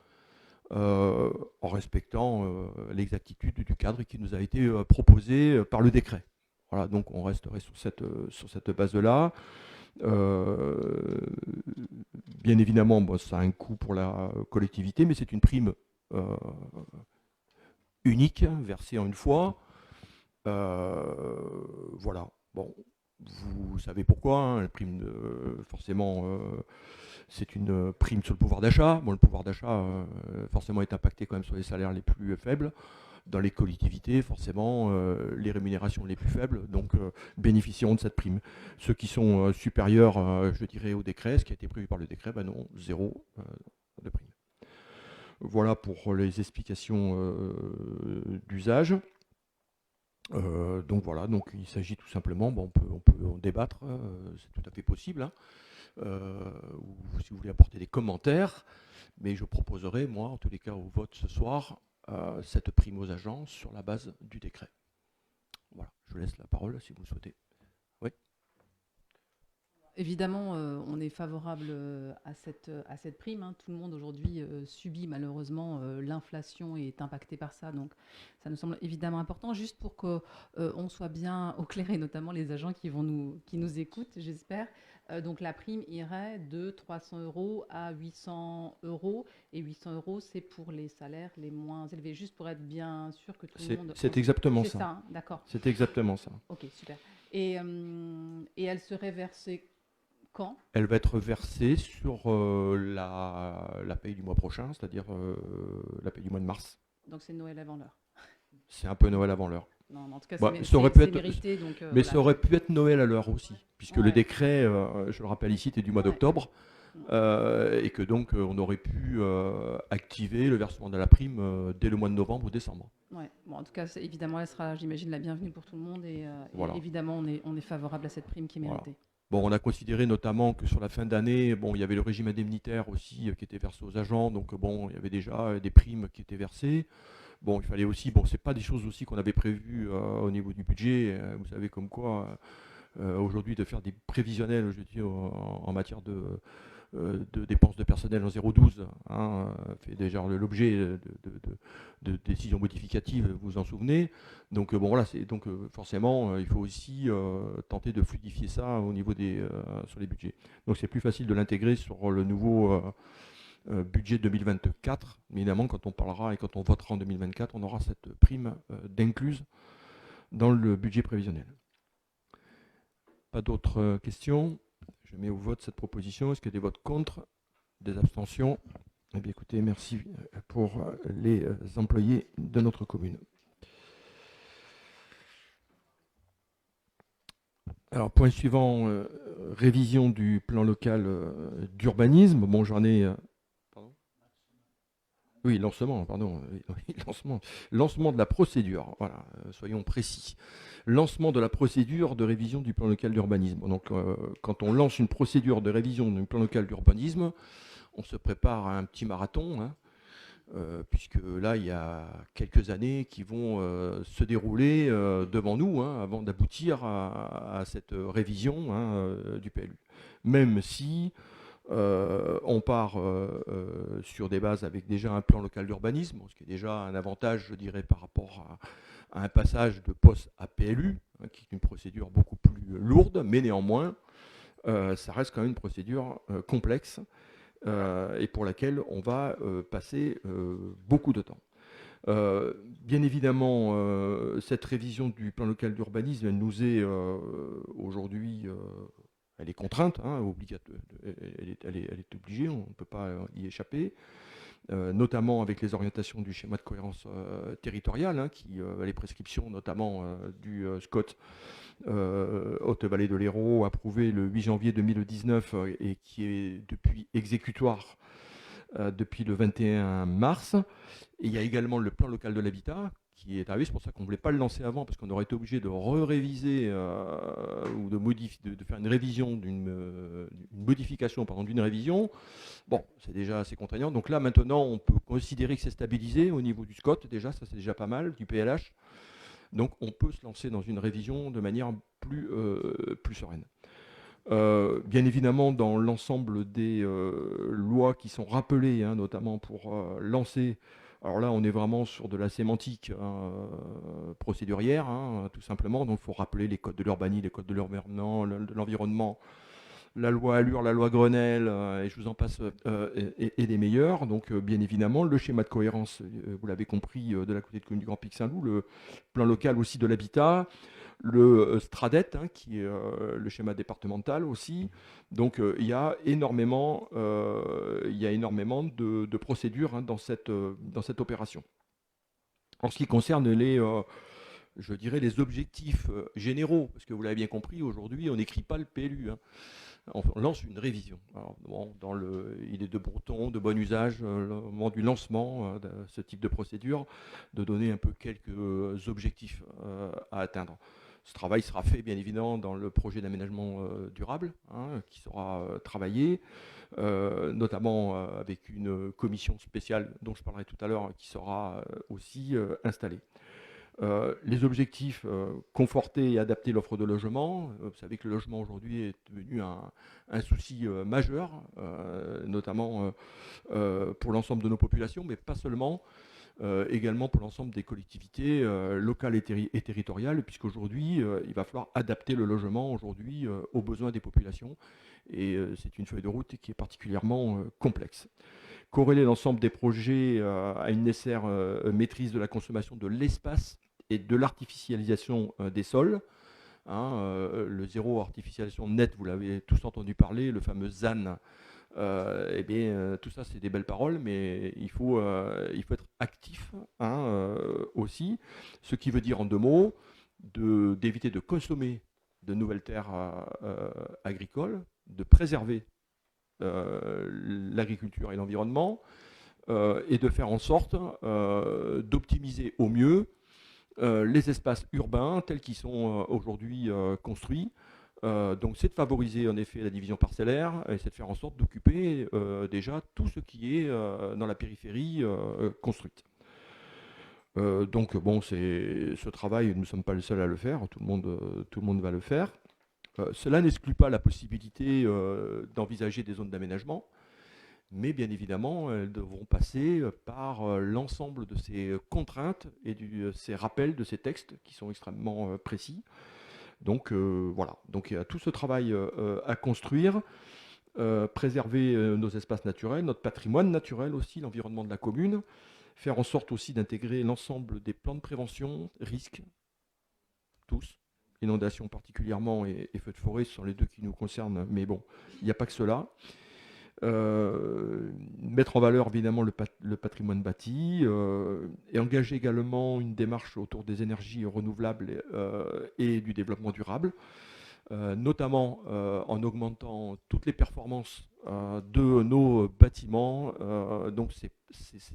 en respectant l'exactitude du cadre qui nous a été proposé par le décret. Voilà, donc on resterait sur cette base-là. Bien évidemment, bon, ça a un coût pour la collectivité, mais c'est une prime unique, versée en une fois. Voilà. Bon, vous savez pourquoi, la prime, forcément... c'est une prime sur le pouvoir d'achat. Bon, le pouvoir d'achat, forcément, est impacté quand même sur les salaires les plus faibles. dans les collectivités, forcément, les rémunérations les plus faibles bénéficieront de cette prime. Ceux qui sont supérieurs, je dirais, au décret, ce qui a été prévu par le décret, non, zéro de prime. Voilà pour les explications d'usage. Donc voilà, donc il s'agit tout simplement, on peut en débattre, c'est tout à fait possible, hein, ou si vous voulez apporter des commentaires, mais je proposerai, moi, en tous les cas, au vote ce soir, cette prime aux agents sur la base du décret. Voilà, je vous laisse la parole si vous le souhaitez. Oui. Évidemment, on est favorable à cette prime, hein. Tout le monde aujourd'hui subit malheureusement l'inflation et est impacté par ça. Donc ça nous semble évidemment important, juste pour qu'on soit bien au clair, et notamment les agents qui nous écoutent, j'espère. Donc la prime irait de 300 € à 800 €. Et 800 €, c'est pour les salaires les moins élevés. Juste pour être bien sûr que tout le monde... C'est exactement ça. C'est ça, hein, d'accord. C'est exactement ça. Ok, super. Et elle serait versée quand ? Elle va être versée sur la paye du mois prochain, c'est-à-dire la paye du mois de mars. Donc c'est Noël avant l'heure. C'est un peu Noël avant l'heure. Non, en tout cas, Bah, c'est ça aurait pu être, mérité. Donc, mais voilà. ça aurait pu être Noël à l'heure aussi, puisque le Ouais. décret, je le rappelle ici, était du mois Ouais. d'octobre, et que donc on aurait pu activer le versement de la prime dès le mois de novembre ou décembre. Ouais. Bon, en tout cas, évidemment, elle sera, j'imagine, la bienvenue pour tout le monde. Et Voilà. évidemment, on est favorable à cette prime qui est méritée. Voilà. Bon, on a considéré notamment que sur la fin d'année, il y avait le régime indemnitaire aussi qui était versé aux agents, donc il y avait déjà des primes qui étaient versées. Bon, il fallait aussi, c'est pas des choses aussi qu'on avait prévues au niveau du budget, vous savez comme quoi, aujourd'hui de faire des prévisionnels, je dis, en matière de dépenses de personnel en 0,12, hein, fait déjà l'objet de décisions modificatives, vous vous en souvenez. Donc voilà, forcément, il faut aussi tenter de fluidifier ça au niveau sur les budgets. Donc c'est plus facile de l'intégrer sur le nouveau budget 2024. Évidemment, quand on parlera et quand on votera en 2024, on aura cette prime d'incluse dans le budget prévisionnel. Pas d'autres questions ? Je mets au vote cette proposition. Est-ce qu'il y a des votes contre ? Des abstentions ? Eh bien écoutez, merci pour les employés de notre commune. Alors, point suivant, révision du plan local d'urbanisme. Bon, j'en ai... Oui, lancement, pardon. Oui, lancement de la procédure. Voilà, soyons précis. Lancement de la procédure de révision du plan local d'urbanisme. Donc, quand on lance une procédure de révision du plan local d'urbanisme, on se prépare à un petit marathon, hein, puisque là, il y a quelques années qui vont se dérouler devant nous, hein, avant d'aboutir à cette révision, hein, du PLU. Même si on part sur des bases avec déjà un plan local d'urbanisme, ce qui est déjà un avantage, je dirais, par rapport à un passage de POS à PLU, hein, qui est une procédure beaucoup plus lourde, mais néanmoins, ça reste quand même une procédure complexe et pour laquelle on va passer beaucoup de temps. Bien évidemment, cette révision du plan local d'urbanisme, elle nous est aujourd'hui... elle est contrainte, hein, elle est obligée, on ne peut pas y échapper, notamment avec les orientations du schéma de cohérence territoriale, hein, les prescriptions notamment du SCOT Haute-Vallée de l'Hérault, approuvé le 8 janvier 2019 et qui est depuis exécutoire depuis le 21 mars. Et il y a également le plan local de l'habitat qui est arrivé, c'est pour ça qu'on ne voulait pas le lancer avant, parce qu'on aurait été obligé de réviser ou de faire une révision d'une modification d'une révision. Bon, c'est déjà assez contraignant. Donc là, maintenant, on peut considérer que c'est stabilisé au niveau du SCOT, déjà, ça c'est déjà pas mal, du PLH. Donc on peut se lancer dans une révision de manière plus sereine. Bien évidemment, dans l'ensemble des lois qui sont rappelées, hein, notamment pour lancer... Alors là, on est vraiment sur de la sémantique procédurière, hein, tout simplement. Donc il faut rappeler les codes de l'urbanisme, les codes de l'environnement, la loi Allure, la loi Grenelle, et je vous en passe, et des meilleurs. Donc bien évidemment, le schéma de cohérence, vous l'avez compris, de la communauté de communes du Grand Pic Saint-Loup, le plan local aussi de l'habitat, le STRADET, hein, qui est le schéma départemental aussi. Donc il y a énormément de procédures, hein, dans cette opération. En ce qui concerne je dirais les objectifs généraux, parce que vous l'avez bien compris, aujourd'hui, on n'écrit pas le PLU, hein. On lance une révision. Alors, bon, il est de bon ton, de bon usage, au moment du lancement de ce type de procédure, de donner un peu quelques objectifs à atteindre. Ce travail sera fait, bien évidemment, dans le projet d'aménagement durable, hein, qui sera travaillé, notamment avec une commission spéciale dont je parlerai tout à l'heure, qui sera aussi installée. Les objectifs, conforter et adapter l'offre de logement. Vous savez que le logement aujourd'hui est devenu un souci majeur, notamment pour l'ensemble de nos populations, mais pas seulement, également pour l'ensemble des collectivités locales et territoriales, puisqu'aujourd'hui, il va falloir adapter le logement aujourd'hui aux besoins des populations. Et c'est une feuille de route qui est particulièrement complexe. Corréler l'ensemble des projets à une nécessaire maîtrise de la consommation de l'espace et de l'artificialisation des sols. Hein, le zéro artificialisation net, vous l'avez tous entendu parler, le fameux ZAN. Eh bien, tout ça, c'est des belles paroles, mais il faut être actif, hein, aussi. Ce qui veut dire, en deux mots, d'éviter de consommer de nouvelles terres agricoles, de préserver l'agriculture et l'environnement, et de faire en sorte d'optimiser au mieux les espaces urbains tels qu'ils sont aujourd'hui construits. Donc c'est de favoriser en effet la division parcellaire et c'est de faire en sorte d'occuper déjà tout ce qui est dans la périphérie construite. Donc bon, ce travail, nous ne sommes pas les seuls à le faire, tout le monde va le faire. Cela n'exclut pas la possibilité d'envisager des zones d'aménagement, mais bien évidemment, elles devront passer par l'ensemble de ces contraintes et ces rappels de ces textes qui sont extrêmement précis. Donc voilà, donc il y a tout ce travail à construire, préserver nos espaces naturels, notre patrimoine naturel aussi, l'environnement de la commune, faire en sorte aussi d'intégrer l'ensemble des plans de prévention, risques, tous, inondations particulièrement et feux de forêt, ce sont les deux qui nous concernent, mais bon, il n'y a pas que cela. Mettre en valeur évidemment le patrimoine bâti et engager également une démarche autour des énergies renouvelables et du développement durable, notamment en augmentant toutes les performances de nos bâtiments. Donc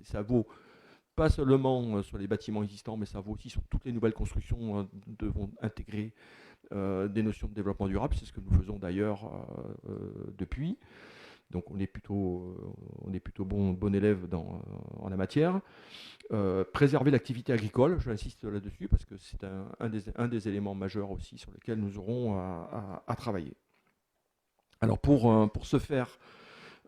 ça vaut pas seulement sur les bâtiments existants, mais ça vaut aussi sur toutes les nouvelles constructions devront intégrer des notions de développement durable. C'est ce que nous faisons d'ailleurs depuis. Donc on est plutôt bon élève en la matière. Préserver l'activité agricole, j'insiste là-dessus parce que c'est un des éléments majeurs aussi sur lesquels nous aurons à travailler. Alors pour ce faire,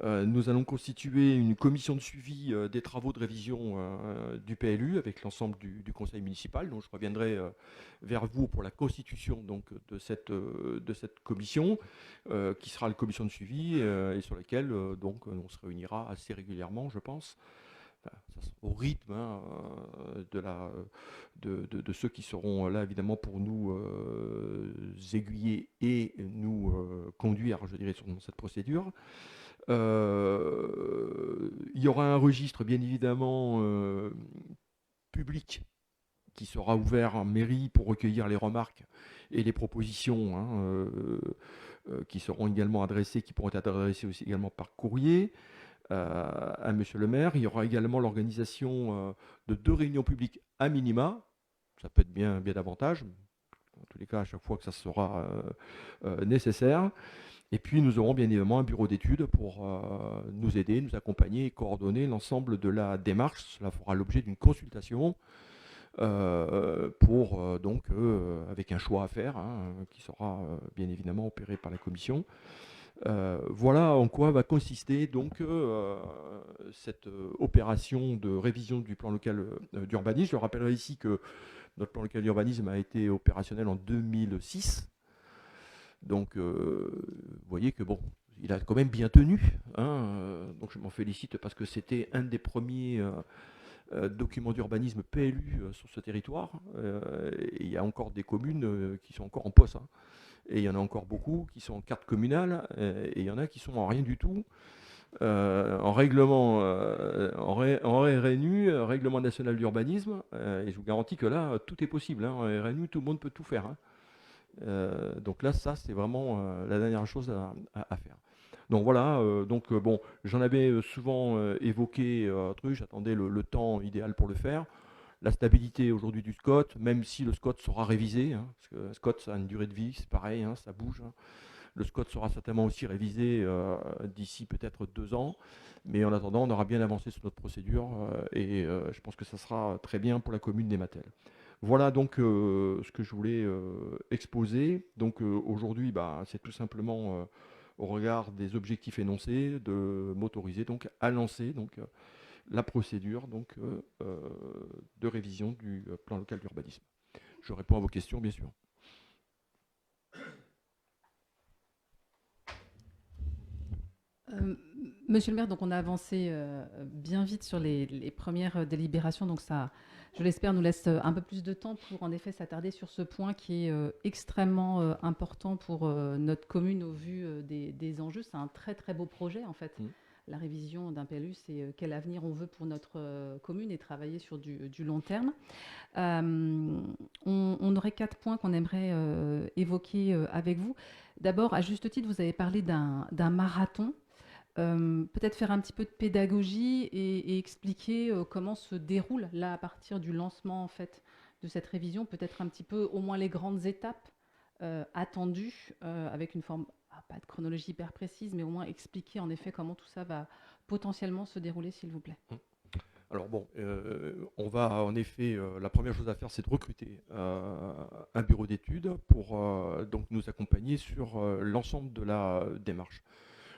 nous allons constituer une commission de suivi des travaux de révision du PLU avec l'ensemble du conseil municipal. Donc je reviendrai vers vous pour la constitution donc, de cette commission qui sera la commission de suivi et sur laquelle donc, on se réunira assez régulièrement, je pense. Enfin, au rythme hein, de ceux qui seront là évidemment pour nous aiguiller et nous conduire, je dirais, sur cette procédure. Il y aura un registre, bien évidemment, public qui sera ouvert en mairie pour recueillir les remarques et les propositions hein, qui seront également adressées, qui pourront être adressées aussi également par courrier à Monsieur le maire. Il y aura également l'organisation de 2 réunions publiques à minima. Ça peut être bien davantage, en tous les cas à chaque fois que ça sera nécessaire. Et puis nous aurons bien évidemment un bureau d'études pour nous aider, nous accompagner et coordonner l'ensemble de la démarche. Cela fera l'objet d'une consultation pour donc avec un choix à faire hein, qui sera bien évidemment opéré par la commission. Voilà en quoi va consister donc cette opération de révision du plan local d'urbanisme. Je rappellerai ici que notre plan local d'urbanisme a été opérationnel en 2006. Donc, vous voyez que bon, il a quand même bien tenu. Hein, donc, je m'en félicite parce que c'était un des premiers documents d'urbanisme PLU sur ce territoire. Et il y a encore des communes qui sont encore en poste. Hein, et il y en a encore beaucoup qui sont en carte communale. Et il y en a qui sont en rien du tout. en règlement, en RNU, règlement national d'urbanisme, et je vous garantis que là, tout est possible. Hein. En RNU, tout le monde peut tout faire. Hein. Donc là, ça, c'est vraiment la dernière chose à faire. Donc voilà, bon, j'en avais souvent évoqué un truc, j'attendais le temps idéal pour le faire. La stabilité aujourd'hui du SCOT, même si le SCOT sera révisé, hein, parce que le SCOT, ça a une durée de vie, c'est pareil, hein, ça bouge. Hein. Le SCOT sera certainement aussi révisé d'ici peut-être 2 ans, mais en attendant, on aura bien avancé sur notre procédure et je pense que ça sera très bien pour la commune d'Ématel. Voilà donc ce que je voulais exposer. Donc aujourd'hui, c'est tout simplement au regard des objectifs énoncés de m'autoriser donc à lancer donc la procédure donc de révision du plan local d'urbanisme. Je réponds à vos questions bien sûr. Monsieur le maire, donc on a avancé bien vite sur les premières délibérations, donc ça, je l'espère, nous laisse un peu plus de temps pour en effet s'attarder sur ce point qui est extrêmement important pour notre commune au vu des enjeux. C'est un très très beau projet en fait. La révision d'un PLU, c'est quel avenir on veut pour notre commune et travailler sur du long terme. On aurait 4 points qu'on aimerait évoquer avec vous. D'abord, à juste titre, vous avez parlé d'un marathon. Peut-être faire un petit peu de pédagogie et expliquer comment se déroule là à partir du lancement en fait de cette révision, peut-être un petit peu au moins les grandes étapes attendues avec une forme, pas de chronologie hyper précise, mais au moins expliquer en effet comment tout ça va potentiellement se dérouler, s'il vous plaît. Alors bon, on va en effet, la première chose à faire, c'est de recruter un bureau d'études pour donc nous accompagner sur l'ensemble de la démarche.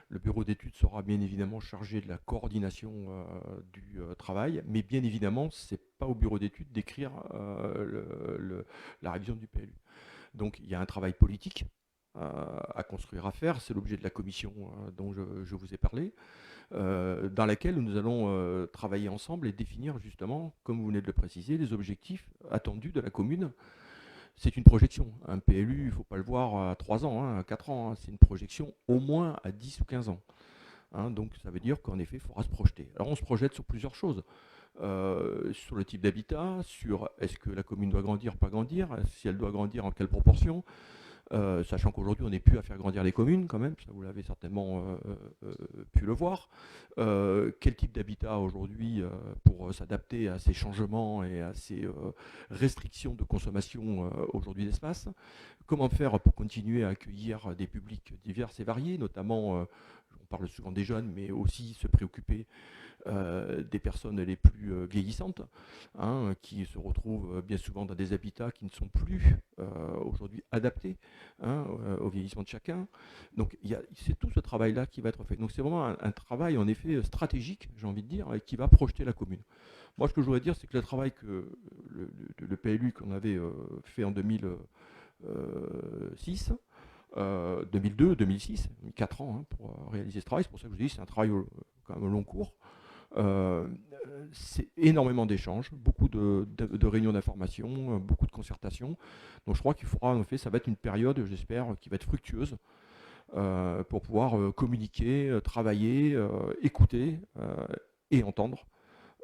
Le bureau d'études sera bien évidemment chargé de la coordination du travail, mais bien évidemment, ce n'est pas au bureau d'études d'écrire la révision du PLU. Donc il y a un travail politique à construire, à faire, c'est l'objet de la commission dont je vous ai parlé, dans laquelle nous allons travailler ensemble et définir justement, comme vous venez de le préciser, les objectifs attendus de la commune. C'est une projection. Un PLU, il ne faut pas le voir à 3 ans, hein, à 4 ans. Hein. C'est une projection au moins à 10 ou 15 ans. Hein. Donc ça veut dire qu'en effet, il faudra se projeter. Alors on se projette sur plusieurs choses. Sur le type d'habitat, sur est-ce que la commune doit grandir, pas grandir, si elle doit grandir, en quelle proportion. Sachant qu'aujourd'hui on n'est plus à faire grandir les communes quand même, ça vous l'avez certainement pu le voir. Quel type d'habitat aujourd'hui pour s'adapter à ces changements et à ces restrictions de consommation aujourd'hui d'espace. Comment faire pour continuer à accueillir des publics divers et variés, notamment, on parle souvent des jeunes, mais aussi se préoccuper des personnes les plus vieillissantes, hein, qui se retrouvent bien souvent dans des habitats qui ne sont plus aujourd'hui adaptés hein, au vieillissement de chacun. Donc c'est tout ce travail-là qui va être fait. Donc c'est vraiment un travail en effet stratégique, j'ai envie de dire, et qui va projeter la commune. Moi ce que je voudrais dire, c'est que le travail que le PLU qu'on avait fait en 2006, 2002, 2006, 4 ans hein, pour réaliser ce travail, c'est pour ça que je dis c'est un travail quand même au long cours. C'est énormément d'échanges, beaucoup de réunions d'information, beaucoup de concertations. Donc je crois qu'il faudra, en fait, ça va être une période, j'espère, qui va être fructueuse pour pouvoir communiquer, travailler, écouter et entendre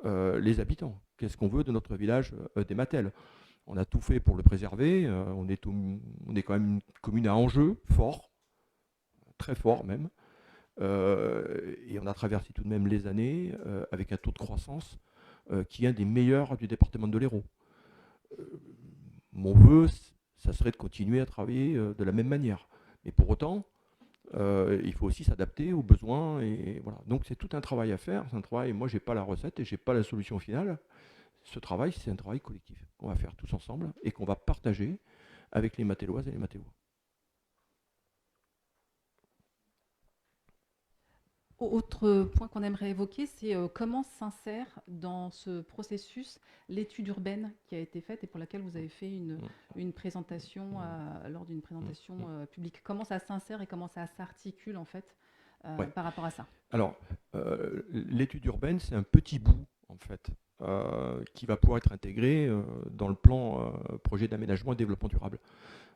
les habitants. Qu'est-ce qu'on veut de notre village d'Ématel ? On a tout fait pour le préserver. On est quand même une commune à enjeu fort, très fort même. Et on a traversé tout de même les années avec un taux de croissance qui est un des meilleurs du département de l'Hérault. Mon vœu, ça serait de continuer à travailler de la même manière. Mais pour autant, il faut aussi s'adapter aux besoins. Et voilà. Donc c'est tout un travail à faire. C'est un travail, moi, je n'ai pas la recette et je n'ai pas la solution finale. Ce travail, c'est un travail collectif qu'on va faire tous ensemble et qu'on va partager avec les Matéloises et les Matélois. Autre point qu'on aimerait évoquer, c'est comment s'insère dans ce processus l'étude urbaine qui a été faite et pour laquelle vous avez fait une présentation lors d'une présentation publique. Comment ça s'insère et comment ça s'articule en fait par rapport à ça? Alors, l'étude urbaine, c'est un petit bout en fait qui va pouvoir être intégré dans le plan projet d'aménagement et développement durable.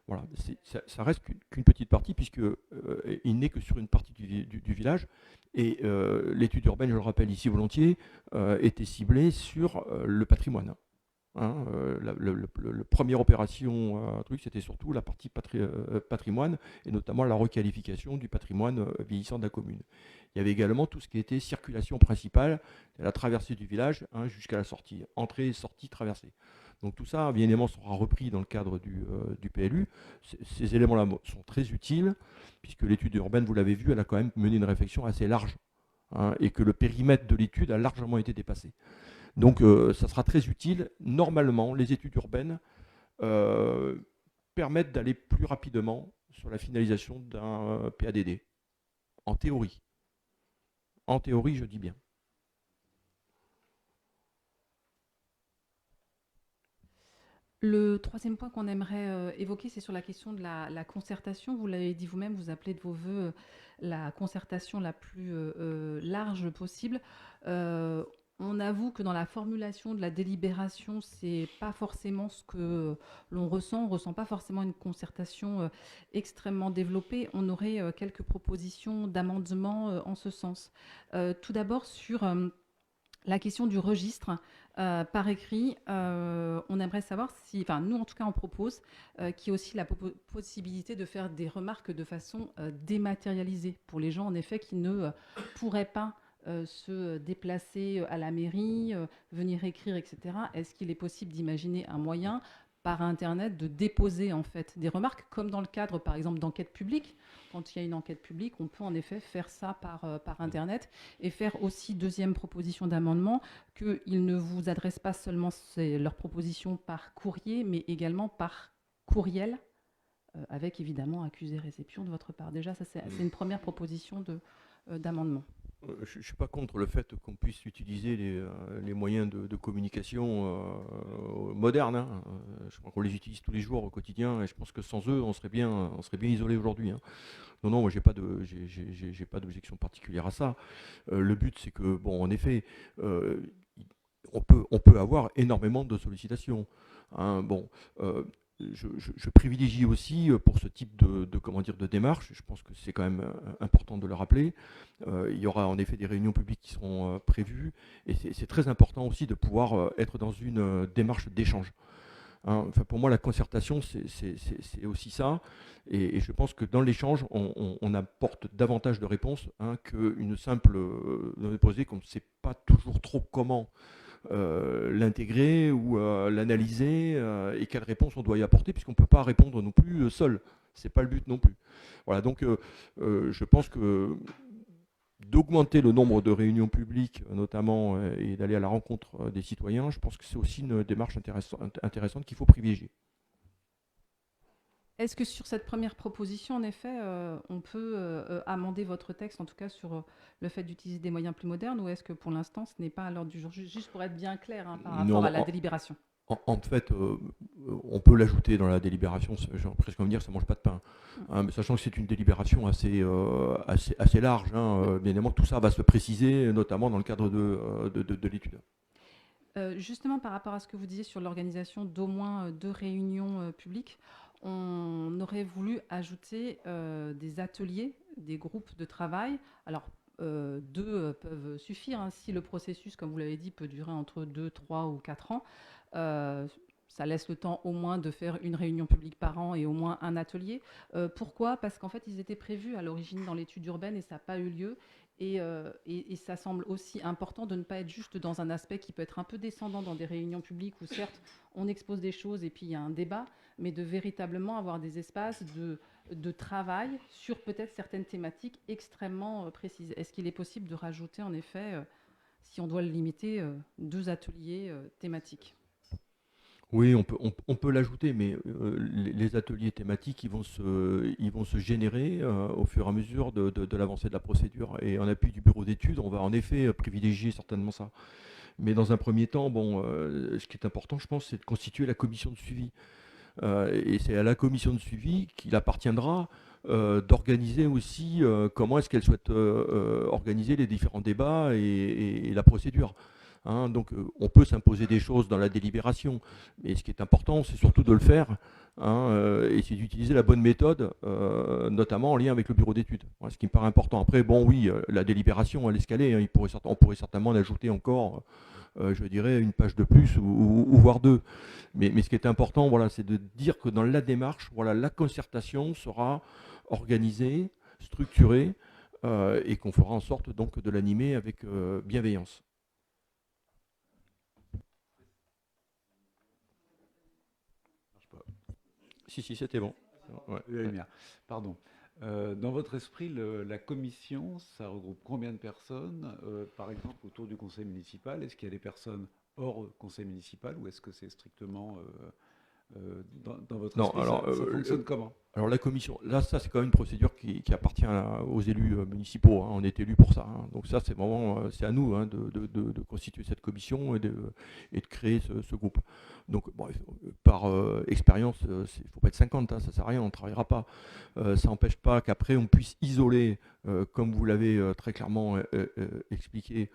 Voilà, ça reste qu'une petite partie, puisque il n'est que sur une partie du village. Et l'étude urbaine, je le rappelle ici volontiers, était ciblée sur le patrimoine. Hein, la première opération, c'était surtout la partie patrimoine, et notamment la requalification du patrimoine vieillissant de la commune. Il y avait également tout ce qui était circulation principale, la traversée du village, hein, jusqu'à la sortie, entrée, sortie, traversée. Donc tout ça, bien évidemment, sera repris dans le cadre du PLU. Ces éléments-là sont très utiles, puisque l'étude urbaine, vous l'avez vu, elle a quand même mené une réflexion assez large, hein, et que le périmètre de l'étude a largement été dépassé. Donc ça sera très utile. Normalement, les études urbaines permettent d'aller plus rapidement sur la finalisation d'un PADD. En théorie. En théorie, je dis bien. Le troisième point qu'on aimerait évoquer, c'est sur la question de la concertation. Vous l'avez dit vous-même, vous appelez de vos voeux la concertation la plus large possible. On avoue que dans la formulation de la délibération, c'est pas forcément ce que l'on ressent. On ressent pas forcément une concertation extrêmement développée. On aurait quelques propositions d'amendement en ce sens. Tout d'abord sur la question du registre par écrit, on aimerait savoir si, enfin nous en tout cas on propose qu'il y ait aussi la possibilité de faire des remarques de façon dématérialisée pour les gens en effet qui ne pourraient pas se déplacer à la mairie, venir écrire, etc. Est-ce qu'il est possible d'imaginer un moyen par Internet de déposer en fait des remarques, comme dans le cadre par exemple d'enquête publique. Quand il y a une enquête publique, on peut en effet faire ça par Internet et faire aussi, deuxième proposition d'amendement, qu'ils ne vous adressent pas seulement leurs propositions par courrier, mais également par courriel, avec évidemment accusé-réception de votre part. Déjà, ça c'est une première proposition d'amendement. Je ne suis pas contre le fait qu'on puisse utiliser les moyens de communication modernes. Hein. Je crois qu'on les utilise tous les jours au quotidien et je pense que sans eux, on serait bien isolé aujourd'hui. Hein. Non, moi, j'ai pas d'objection particulière à ça. Le but, c'est que, bon, en effet, on peut avoir énormément de sollicitations. Hein. Bon. Je privilégie aussi pour ce type de démarche, je pense que c'est quand même important de le rappeler, il y aura en effet des réunions publiques qui seront prévues et c'est très important aussi de pouvoir être dans une démarche d'échange. Hein, enfin, pour moi, la concertation, c'est aussi ça et je pense que dans l'échange, on apporte davantage de réponses hein, qu'une simple posée qu'on ne sait pas toujours trop comment l'intégrer ou l'analyser et quelle réponse on doit y apporter puisqu'on ne peut pas répondre non plus seul. C'est pas le but non plus. Voilà, donc je pense que d'augmenter le nombre de réunions publiques notamment et d'aller à la rencontre des citoyens, je pense que c'est aussi une démarche intéressante qu'il faut privilégier. Est-ce que sur cette première proposition, en effet, on peut amender votre texte, en tout cas sur le fait d'utiliser des moyens plus modernes, ou est-ce que pour l'instant, ce n'est pas à l'ordre du jour, juste pour être bien clair hein, par rapport à la délibération? En fait, on peut l'ajouter dans la délibération, j'ai presque envie de dire ça ne mange pas de pain, hein, mais sachant que c'est une délibération assez large, hein, bien évidemment tout ça va se préciser, notamment dans le cadre de l'étude. Justement, par rapport à ce que vous disiez sur l'organisation d'au moins 2 réunions publiques, on aurait voulu ajouter des ateliers, des groupes de travail. Alors, 2 peuvent suffire. Hein. Si le processus, comme vous l'avez dit, peut durer entre 2, 3 ou 4 ans, ça laisse le temps au moins de faire une réunion publique par an et au moins un atelier. Pourquoi ? Parce qu'en fait, ils étaient prévus à l'origine dans l'étude urbaine et ça n'a pas eu lieu. Et ça semble aussi important de ne pas être juste dans un aspect qui peut être un peu descendant dans des réunions publiques où certes on expose des choses et puis il y a un débat, mais de véritablement avoir des espaces de travail sur peut-être certaines thématiques extrêmement précises. Est-ce qu'il est possible de rajouter en effet, si on doit le limiter, 2 ateliers thématiques ? Oui, on peut l'ajouter, mais les ateliers thématiques, ils vont se générer au fur et à mesure de l'avancée de la procédure. Et en appui du bureau d'études, on va en effet privilégier certainement ça. Mais dans un premier temps, bon, ce qui est important, je pense, c'est de constituer la commission de suivi. Et c'est à la commission de suivi qu'il appartiendra d'organiser aussi comment est-ce qu'elle souhaite organiser les différents débats et la procédure. hein. Donc on peut s'imposer des choses dans la délibération, mais ce qui est important, c'est surtout de le faire, hein, et c'est d'utiliser la bonne méthode, notamment en lien avec le bureau d'études. Voilà, ce qui me paraît important. Après, bon, oui, la délibération, elle est escalée, hein, on pourrait certainement en ajouter encore, je dirais, une page de plus ou voire deux. Mais ce qui est important, voilà, c'est de dire que dans la démarche, voilà, la concertation sera organisée, structurée, et qu'on fera en sorte donc de l'animer avec bienveillance. Si, c'était bon. Ouais. Pardon. Dans votre esprit, la commission, ça regroupe combien de personnes, par exemple, autour du conseil municipal? Est-ce qu'il y a des personnes hors conseil municipal ou est-ce que c'est strictement dans votre Non, esprit, alors, ça fonctionne comment? Alors la commission, là, ça c'est quand même une procédure qui appartient aux élus municipaux, hein. On est élus pour ça, hein. Donc ça c'est vraiment, c'est à nous, hein, de constituer cette commission et de créer ce groupe. Donc bon, par expérience, il ne faut pas être 50, hein, ça ne sert à rien, on ne travaillera pas. Ça n'empêche pas qu'après on puisse isoler, comme vous l'avez très clairement expliqué,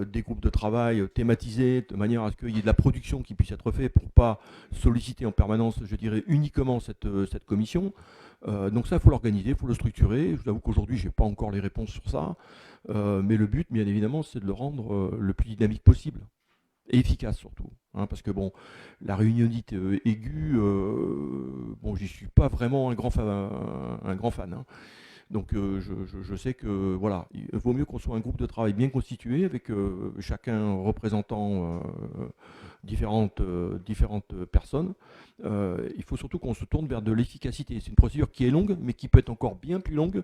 des groupes de travail thématisés de manière à ce qu'il y ait de la production qui puisse être faite pour ne pas solliciter en permanence, je dirais, uniquement cette commission. Donc ça, il faut l'organiser, il faut le structurer. Je vous avoue qu'aujourd'hui, je n'ai pas encore les réponses sur ça. Mais le but, bien évidemment, c'est de le rendre le plus dynamique possible. Et efficace surtout. Hein, parce que bon, la réunionnite aiguë, bon, j'y suis pas vraiment un grand fan, hein. Donc je sais que voilà, il vaut mieux qu'on soit un groupe de travail bien constitué avec chacun représentant différentes personnes. Il faut surtout qu'on se tourne vers de l'efficacité. C'est une procédure qui est longue, mais qui peut être encore bien plus longue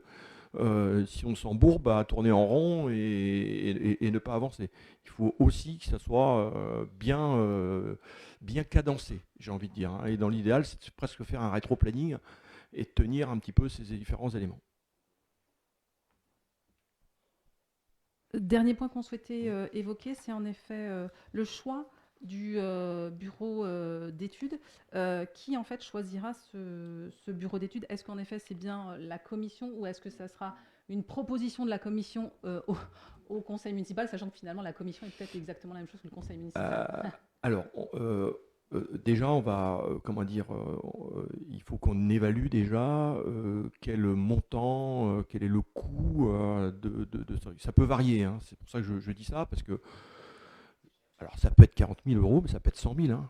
si on s'embourbe à tourner en rond et ne pas avancer. Il faut aussi que ça soit bien cadencé, j'ai envie de dire, hein. Et dans l'idéal, c'est presque faire un rétro-planning et tenir un petit peu ces différents éléments. Dernier point qu'on souhaitait évoquer, c'est en effet le choix du bureau d'études. Qui en fait choisira ce bureau d'études? Est-ce qu'en effet c'est bien la commission ou est-ce que ça sera une proposition de la commission au conseil municipal, sachant que finalement la commission est peut-être exactement la même chose que le conseil municipal? Alors, déjà, on va, comment dire, il faut qu'on évalue déjà quel montant, quel est le coût de ça. Ça peut varier, hein. C'est pour ça que je dis ça, parce que, alors ça peut être 40 000 euros, mais ça peut être 100 000, hein.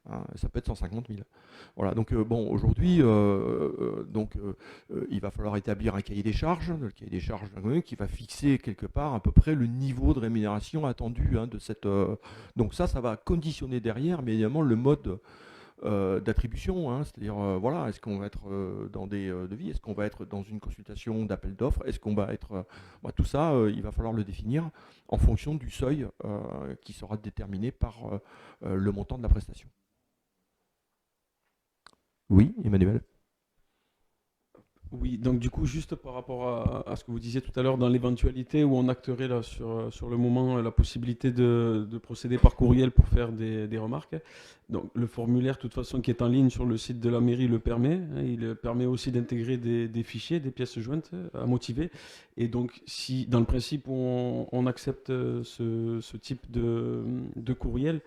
Hein, ça peut être 150 000. Voilà, donc bon, aujourd'hui, il va falloir établir un cahier des charges, le cahier des charges qui va fixer quelque part à peu près le niveau de rémunération attendu, hein, de cette. Donc ça va conditionner derrière, mais évidemment, le mode d'attribution, hein, c'est-à-dire, voilà, est-ce qu'on va être dans des devis, est-ce qu'on va être dans une consultation d'appel d'offres, est-ce qu'on va être. Tout ça, il va falloir le définir en fonction du seuil qui sera déterminé par le montant de la prestation. Oui, Emmanuel. Oui, donc du coup, juste par rapport à ce que vous disiez tout à l'heure, dans l'éventualité où on acterait là, sur le moment la possibilité de procéder par courriel pour faire des remarques, donc le formulaire, de toute façon, qui est en ligne sur le site de la mairie, le permet, hein. Il permet aussi d'intégrer des fichiers, des pièces jointes à motiver. Et donc, si dans le principe on accepte ce type de courriel,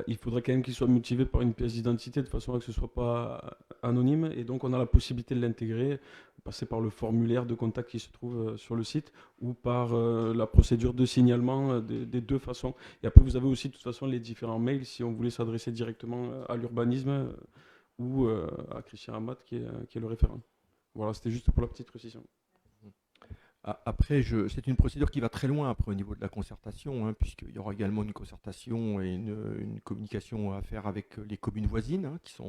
il faudrait quand même qu'il soit motivé par une pièce d'identité de façon à ce que ce ne soit pas anonyme. Et donc, on a la possibilité de l'intégrer, passer par le formulaire de contact qui se trouve sur le site ou par la procédure de signalement des deux façons. Et après, vous avez aussi de toute façon les différents mails si on voulait s'adresser directement à l'urbanisme ou à Christian Amat qui est le référent. Voilà, c'était juste pour la petite précision. Après, c'est une procédure qui va très loin après au niveau de la concertation, hein, puisqu'il y aura également une concertation et une communication à faire avec les communes voisines, hein, qui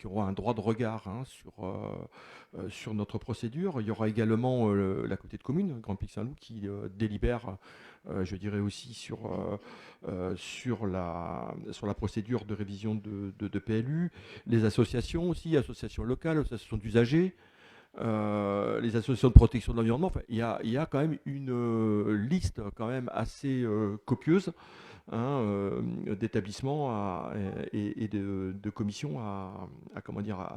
auront un droit de regard, hein, sur notre procédure. Il y aura également la communauté de communes, Grand Pic Saint-Loup, qui délibère, je dirais aussi sur la procédure de révision de PLU. Les associations aussi, associations locales, associations d'usagers. Les associations de protection de l'environnement. Enfin, il y a quand même une liste quand même assez copieuse, hein, d'établissements et de commissions à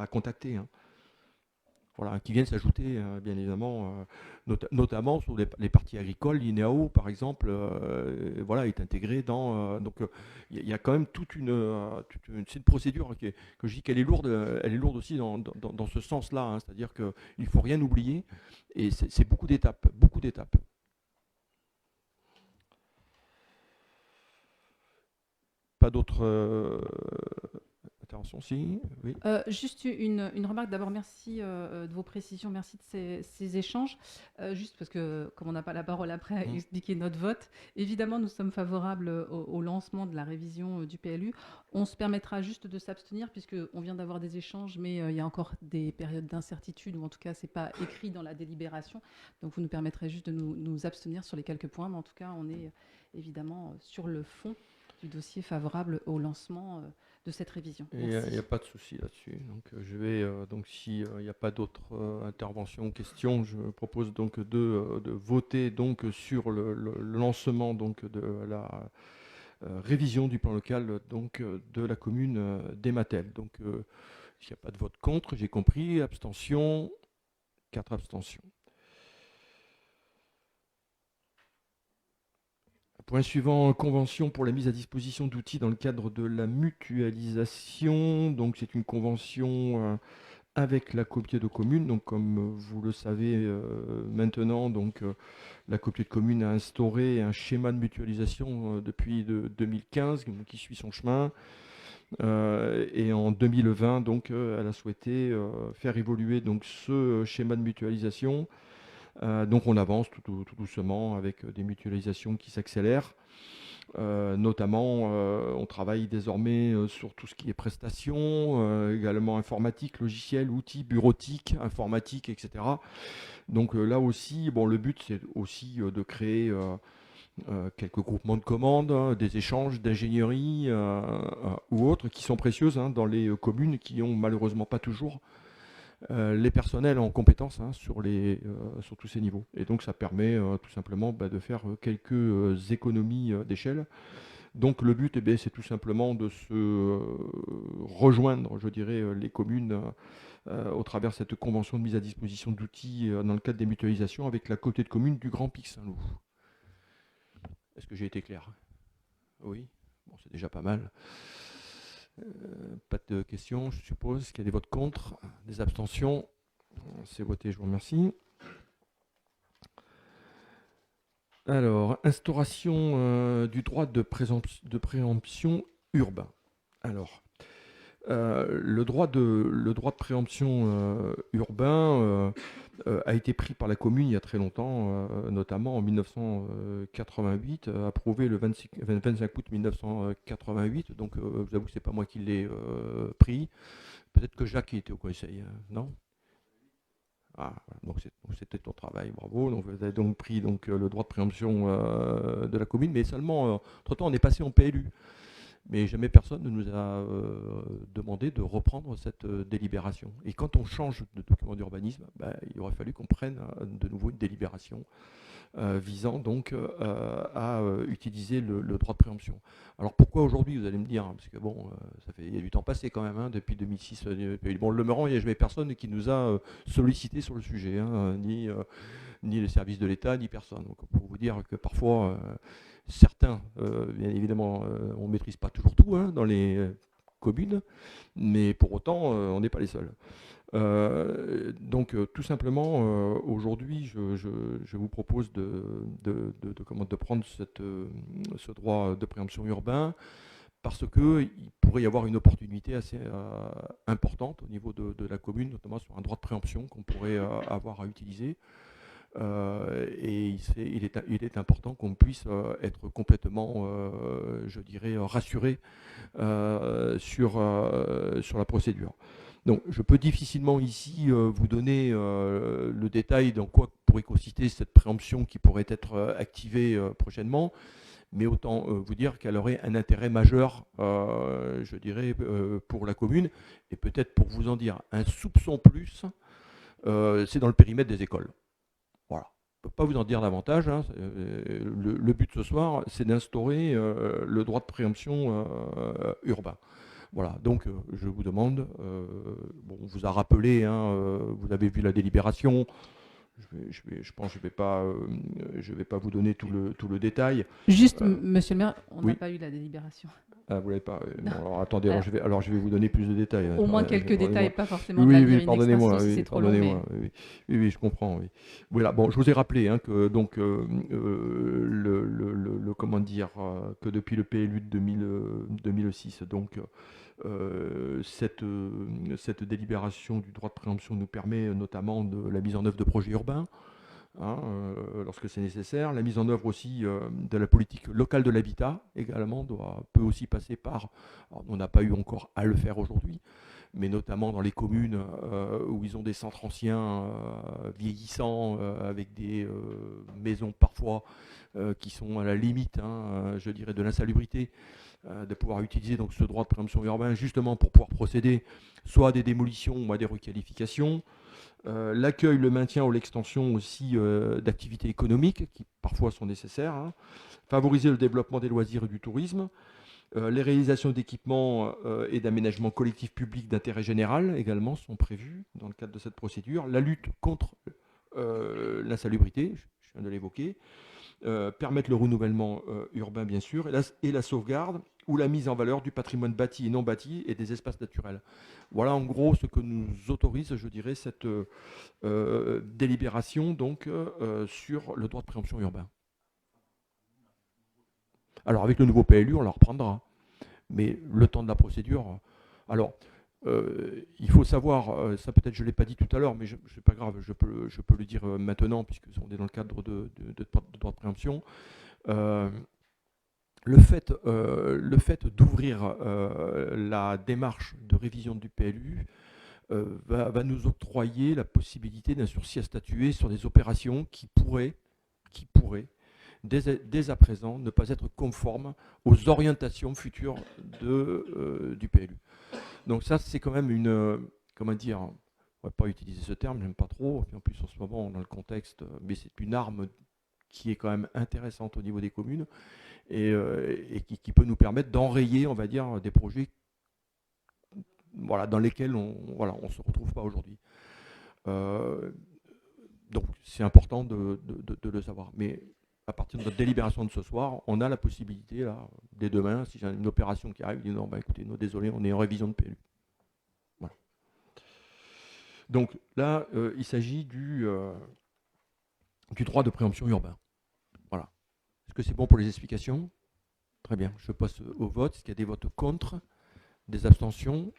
contacter, hein. voilà, qui viennent s'ajouter, bien évidemment, notamment sur les parties agricoles. L'INEAO, par exemple, voilà, est intégré dans. Donc, il y a quand même c'est une procédure que je dis qu'elle est lourde, elle est lourde aussi dans ce sens-là, hein, c'est-à-dire qu'il ne faut rien oublier, et c'est beaucoup d'étapes, beaucoup d'étapes. Pas d'autres interventions? Si, oui. Juste une remarque. D'abord, merci de vos précisions, merci de ces échanges. Juste parce que, comme on n'a pas la parole après à expliquer notre vote, évidemment, nous sommes favorables au lancement de la révision du PLU. On se permettra juste de s'abstenir, puisqu'on vient d'avoir des échanges, mais il y a encore des périodes d'incertitude, ou en tout cas, ce n'est pas écrit dans la délibération. Donc, vous nous permettrez juste de nous abstenir sur les quelques points, mais en tout cas, on est évidemment sur le fond du dossier favorable au lancement de cette révision. Il n'y a pas de souci là-dessus. Donc, je vais, donc s'il n'y a pas d'autres interventions ou questions, je propose donc de voter donc sur le lancement donc de la révision du plan local donc de la commune d'Ematel. Donc, s'il n'y a pas de vote contre, j'ai compris. Abstention, 4 abstentions. Point suivant, convention pour la mise à disposition d'outils dans le cadre de la mutualisation. Donc c'est une convention avec la communauté de communes. Donc comme vous le savez maintenant, donc la communauté de communes a instauré un schéma de mutualisation depuis 2015 qui suit son chemin. Et en 2020, donc elle a souhaité faire évoluer donc ce schéma de mutualisation. Donc on avance tout doucement avec des mutualisations qui s'accélèrent. Notamment, on travaille désormais sur tout ce qui est prestations, également informatique, logiciel, outils, bureautique, informatique, etc. Donc là aussi, bon, le but c'est aussi de créer quelques groupements de commandes, des échanges d'ingénierie ou autres qui sont précieuses dans les communes qui n'ont malheureusement pas toujours les personnels en compétences sur tous ces niveaux. Et donc ça permet tout simplement de faire quelques économies d'échelle. Donc le but, c'est tout simplement de se rejoindre, je dirais, les communes au travers de cette convention de mise à disposition d'outils dans le cadre des mutualisations avec la communauté de communes du Grand Pic Saint-Loup. Est-ce que j'ai été clair? Oui, bon, c'est déjà pas mal. Pas de questions, je suppose. Qu'il y a des votes contre, des abstentions. C'est voté, je vous remercie. Alors, instauration du droit de préemption urbain. Alors, le droit de préemption urbain a été pris par la commune il y a très longtemps, notamment en 1988, approuvé le 25 août 1988. Donc, je vous avoue que ce n'est pas moi qui l'ai pris. Peut-être que Jacques était au conseil, non? Ah, donc c'était ton travail, bravo. Donc, vous avez donc pris donc, le droit de préemption de la commune, mais seulement, entre-temps, on est passé en PLU. Mais jamais personne ne nous a demandé de reprendre cette délibération. Et quand on change de document d'urbanisme, il aurait fallu qu'on prenne de nouveau une délibération visant donc à utiliser le droit de préemption. Alors pourquoi aujourd'hui, vous allez me dire, parce que bon, il y a du temps passé quand même, depuis 2006. Bon, le demeurant, il n'y a jamais personne qui nous a sollicité sur le sujet, ni les services de l'État, ni personne. Donc pour vous dire que parfois... certains, bien évidemment, on ne maîtrise pas toujours tout dans les communes, mais pour autant, on n'est pas les seuls. Donc, tout simplement, aujourd'hui, je vous propose de prendre ce droit de préemption urbain parce qu'il pourrait y avoir une opportunité assez importante au niveau de la commune, notamment sur un droit de préemption qu'on pourrait avoir à utiliser. Et il est important qu'on puisse être complètement, je dirais, rassuré sur la procédure. Donc, je peux difficilement ici vous donner le détail dans quoi pourrait consister cette préemption qui pourrait être activée prochainement, mais autant vous dire qu'elle aurait un intérêt majeur, je dirais, pour la commune, et peut-être pour vous en dire un soupçon plus, c'est dans le périmètre des écoles. Voilà. Je ne peux pas vous en dire davantage. Le but ce soir, c'est d'instaurer le droit de préemption urbain. Voilà, donc je vous demande, bon, on vous a rappelé, hein, vous avez vu la délibération, je pense que je vais pas vous donner tout le détail. Juste, monsieur le maire, on n'a oui. pas eu la délibération. Ah, vous l'avez pas. Bon, alors attendez, alors je vais vous donner plus de détails. Au moins quelques détails, pas forcément de la Oui, dire in pardonnez-moi. extenso, si c'est trop long. Mais... Oui, je comprends. Oui. Voilà. Bon, je vous ai rappelé hein, que donc comment dire que depuis le PLU de 2006, donc cette délibération du droit de préemption nous permet notamment de la mise en œuvre de projets urbains. Hein, lorsque c'est nécessaire. La mise en œuvre aussi de la politique locale de l'habitat également peut aussi passer par, alors, on n'a pas eu encore à le faire aujourd'hui, mais notamment dans les communes où ils ont des centres anciens vieillissants avec des maisons parfois qui sont à la limite, hein, je dirais, de l'insalubrité, de pouvoir utiliser donc ce droit de préemption urbain justement pour pouvoir procéder soit à des démolitions ou à des requalifications. L'accueil, le maintien ou l'extension aussi d'activités économiques qui parfois sont nécessaires, hein. Favoriser le développement des loisirs et du tourisme, les réalisations d'équipements et d'aménagements collectifs publics d'intérêt général également sont prévues dans le cadre de cette procédure, la lutte contre l'insalubrité, je viens de l'évoquer, permettre le renouvellement urbain bien sûr, et la sauvegarde ou la mise en valeur du patrimoine bâti et non bâti et des espaces naturels. Voilà en gros ce que nous autorise, je dirais, cette délibération donc, sur le droit de préemption urbain. Alors avec le nouveau PLU, on la reprendra. Mais le temps de la procédure... Alors, il faut savoir, ça peut-être je ne l'ai pas dit tout à l'heure, mais c'est pas grave, je peux le dire maintenant, puisque on est dans le cadre de droit de préemption. Le fait d'ouvrir la démarche de révision du PLU va nous octroyer la possibilité d'un sursis à statuer sur des opérations qui pourraient dès à présent ne pas être conformes aux orientations futures du PLU. Donc ça, c'est quand même comment dire, on ne va pas utiliser ce terme, j'aime pas trop, et en plus en ce moment dans le contexte, mais c'est une arme qui est quand même intéressante au niveau des communes, et qui peut nous permettre d'enrayer, on va dire, des projets voilà, dans lesquels on ne se retrouve pas aujourd'hui. Donc c'est important de le savoir. Mais à partir de notre délibération de ce soir, on a la possibilité, là, dès demain, si j'ai une opération qui arrive, de dire non, bah, écoutez, non, désolé, on est en révision de PLU. Voilà. Donc là, il s'agit du droit de préemption urbain. Voilà. Est-ce que c'est bon pour les explications? Très bien. Je passe au vote. Est-ce qu'il y a des votes contre? Des abstentions?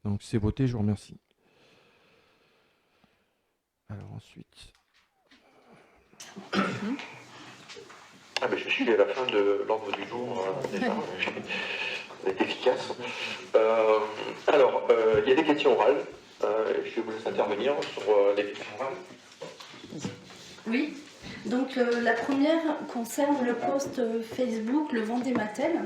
Donc c'est voté, je vous remercie. Alors ensuite... Ah ben je suis à la fin de l'ordre du jour, déjà, on est efficace. Alors, il y a des questions orales. Je vais vous laisser intervenir sur les questions orales. Oui, donc la première concerne le post Facebook Le Vendée Matel.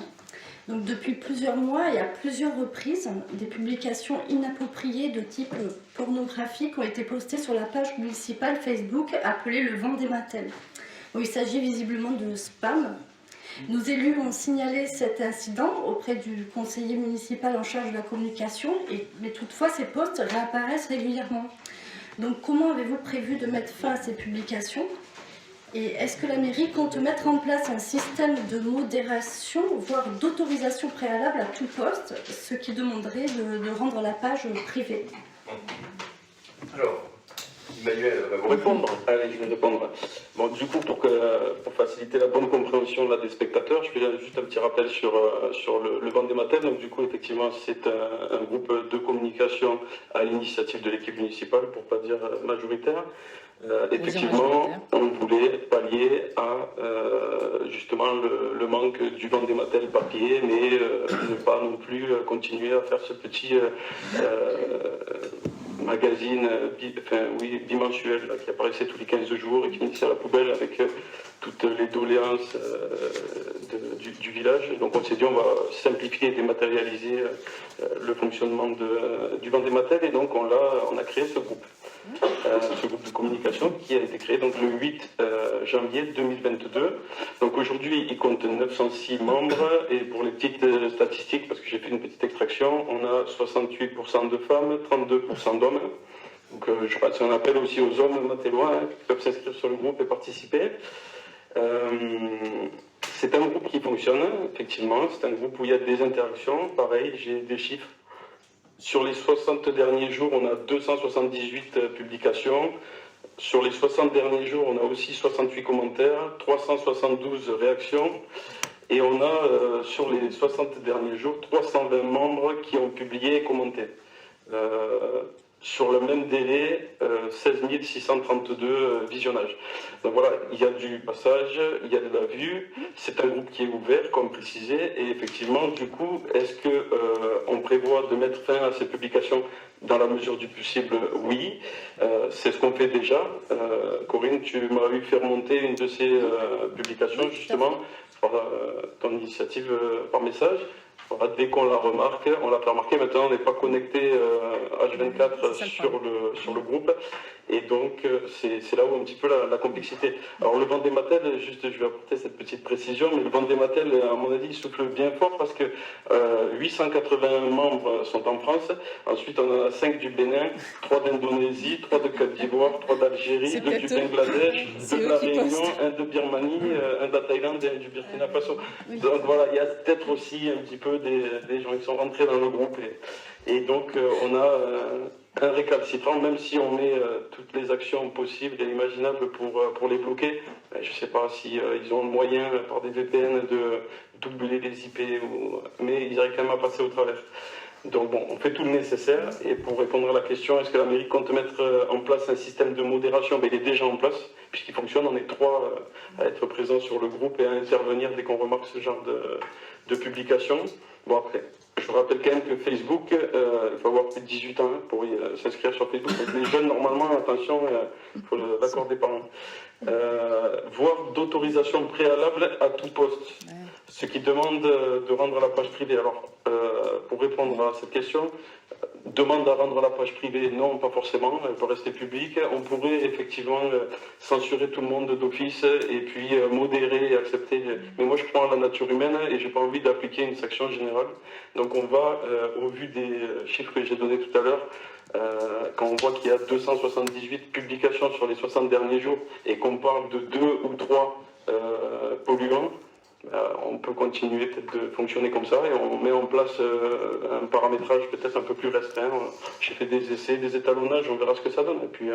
Donc depuis plusieurs mois et à plusieurs reprises, des publications inappropriées de type pornographique ont été postées sur la page municipale Facebook appelée Le Vendée Matel. Bon, il s'agit visiblement de spam. Nos élus ont signalé cet incident auprès du conseiller municipal en charge de la communication, mais toutefois ces posts réapparaissent régulièrement. Donc comment avez-vous prévu de mettre fin à ces publications ? Et est-ce que la mairie compte mettre en place un système de modération, voire d'autorisation préalable à tout poste, ce qui demanderait de rendre la page privée? Alors, Emmanuel va vous répondre. Allez, je vais répondre. Bon, du coup, pour faciliter la bonne compréhension là, des spectateurs, je fais juste un petit rappel sur le Vendée Matel. Donc, du coup, effectivement, c'est un groupe de communication à l'initiative de l'équipe municipale, pour ne pas dire majoritaire. Effectivement, on voulait pallier à justement le manque du Vendée Matel papier, mais ne pas non plus continuer à faire ce petit magazine bimensuel là, qui apparaissait tous les 15 jours et qui finissait à la poubelle avec toutes les doléances du village. Donc on s'est dit on va simplifier et dématérialiser le fonctionnement du Vendée Matel, et donc on a créé ce groupe de communication qui a été créé donc le 8 janvier 2022. Donc aujourd'hui, il compte 906 membres et pour les petites statistiques, parce que j'ai fait une petite extraction, on a 68% de femmes, 32% d'hommes. Donc je passe un appel aussi aux hommes matélois qui peuvent s'inscrire sur le groupe et participer. C'est un groupe qui fonctionne, effectivement. C'est un groupe où il y a des interactions. Pareil, j'ai des chiffres. Sur les 60 derniers jours, on a 278 publications. Sur les 60 derniers jours, on a aussi 68 commentaires, 372 réactions. Et on a, sur les 60 derniers jours, 320 membres qui ont publié et commenté. Sur le même délai, 16 632 visionnages. Donc voilà, il y a du passage, il y a de la vue, c'est un groupe qui est ouvert, comme précisé, et effectivement, du coup, est-ce qu'on prévoit de mettre fin à ces publications dans la mesure du possible? Oui, c'est ce qu'on fait déjà. Corinne, tu m'as eu fait remonter une de ces publications, justement, par ton initiative, par message. Dès qu'on la remarque, on l'a fait remarquer. Maintenant, on n'est pas connecté H24 sur le groupe. Et donc, c'est là où un petit peu la complexité. Alors, le Vendématel, juste, je vais apporter cette petite précision, mais le Vendématel, à mon avis, il souffle bien fort parce que 880 membres sont en France. Ensuite, on en a 5 du Bénin, 3 d'Indonésie, 3 de Côte d'Ivoire, 3 d'Algérie, 2 du Bangladesh, 2 de la Réunion, 1 de Birmanie, 1 de la Thaïlande et 1 du Burkina Faso. Donc voilà, il y a peut-être aussi un petit peu des gens qui sont rentrés dans le groupe. Et donc, on a un récalcitrant, même si on met toutes les actions possibles et imaginables pour les bloquer. Je ne sais pas si ils ont le moyen, par des VPN, de doubler les IP, mais ils arrivent quand même à passer au travers. Donc bon, on fait tout le nécessaire. Et pour répondre à la question, est-ce que la mairie compte mettre en place un système de modération? Il est déjà en place, puisqu'il fonctionne. On est 3 à être présents sur le groupe et à intervenir dès qu'on remarque ce genre de publication. Bon, après, je vous rappelle quand même que Facebook, il faut avoir plus de 18 ans pour s'inscrire sur Facebook. Donc les jeunes, normalement, attention, il faut l'accord des parents. Voire d'autorisation préalable à tout poste, ce qui demande de rendre la page privée. Alors, pour répondre à cette question, demande à rendre la page privée, non, pas forcément, elle peut rester publique. On pourrait effectivement censurer tout le monde d'office et puis modérer et accepter. Mais moi, je prends la nature humaine et j'ai pas envie d'appliquer une sanction générale. Donc, on va, au vu des chiffres que j'ai donnés tout à l'heure, quand on voit qu'il y a 278 publications sur les 60 derniers jours et qu'on parle de 2 ou 3 polluants, on peut continuer peut-être de fonctionner comme ça et on met en place un paramétrage peut-être un peu plus restreint. J'ai fait des essais, des étalonnages, on verra ce que ça donne. Et puis,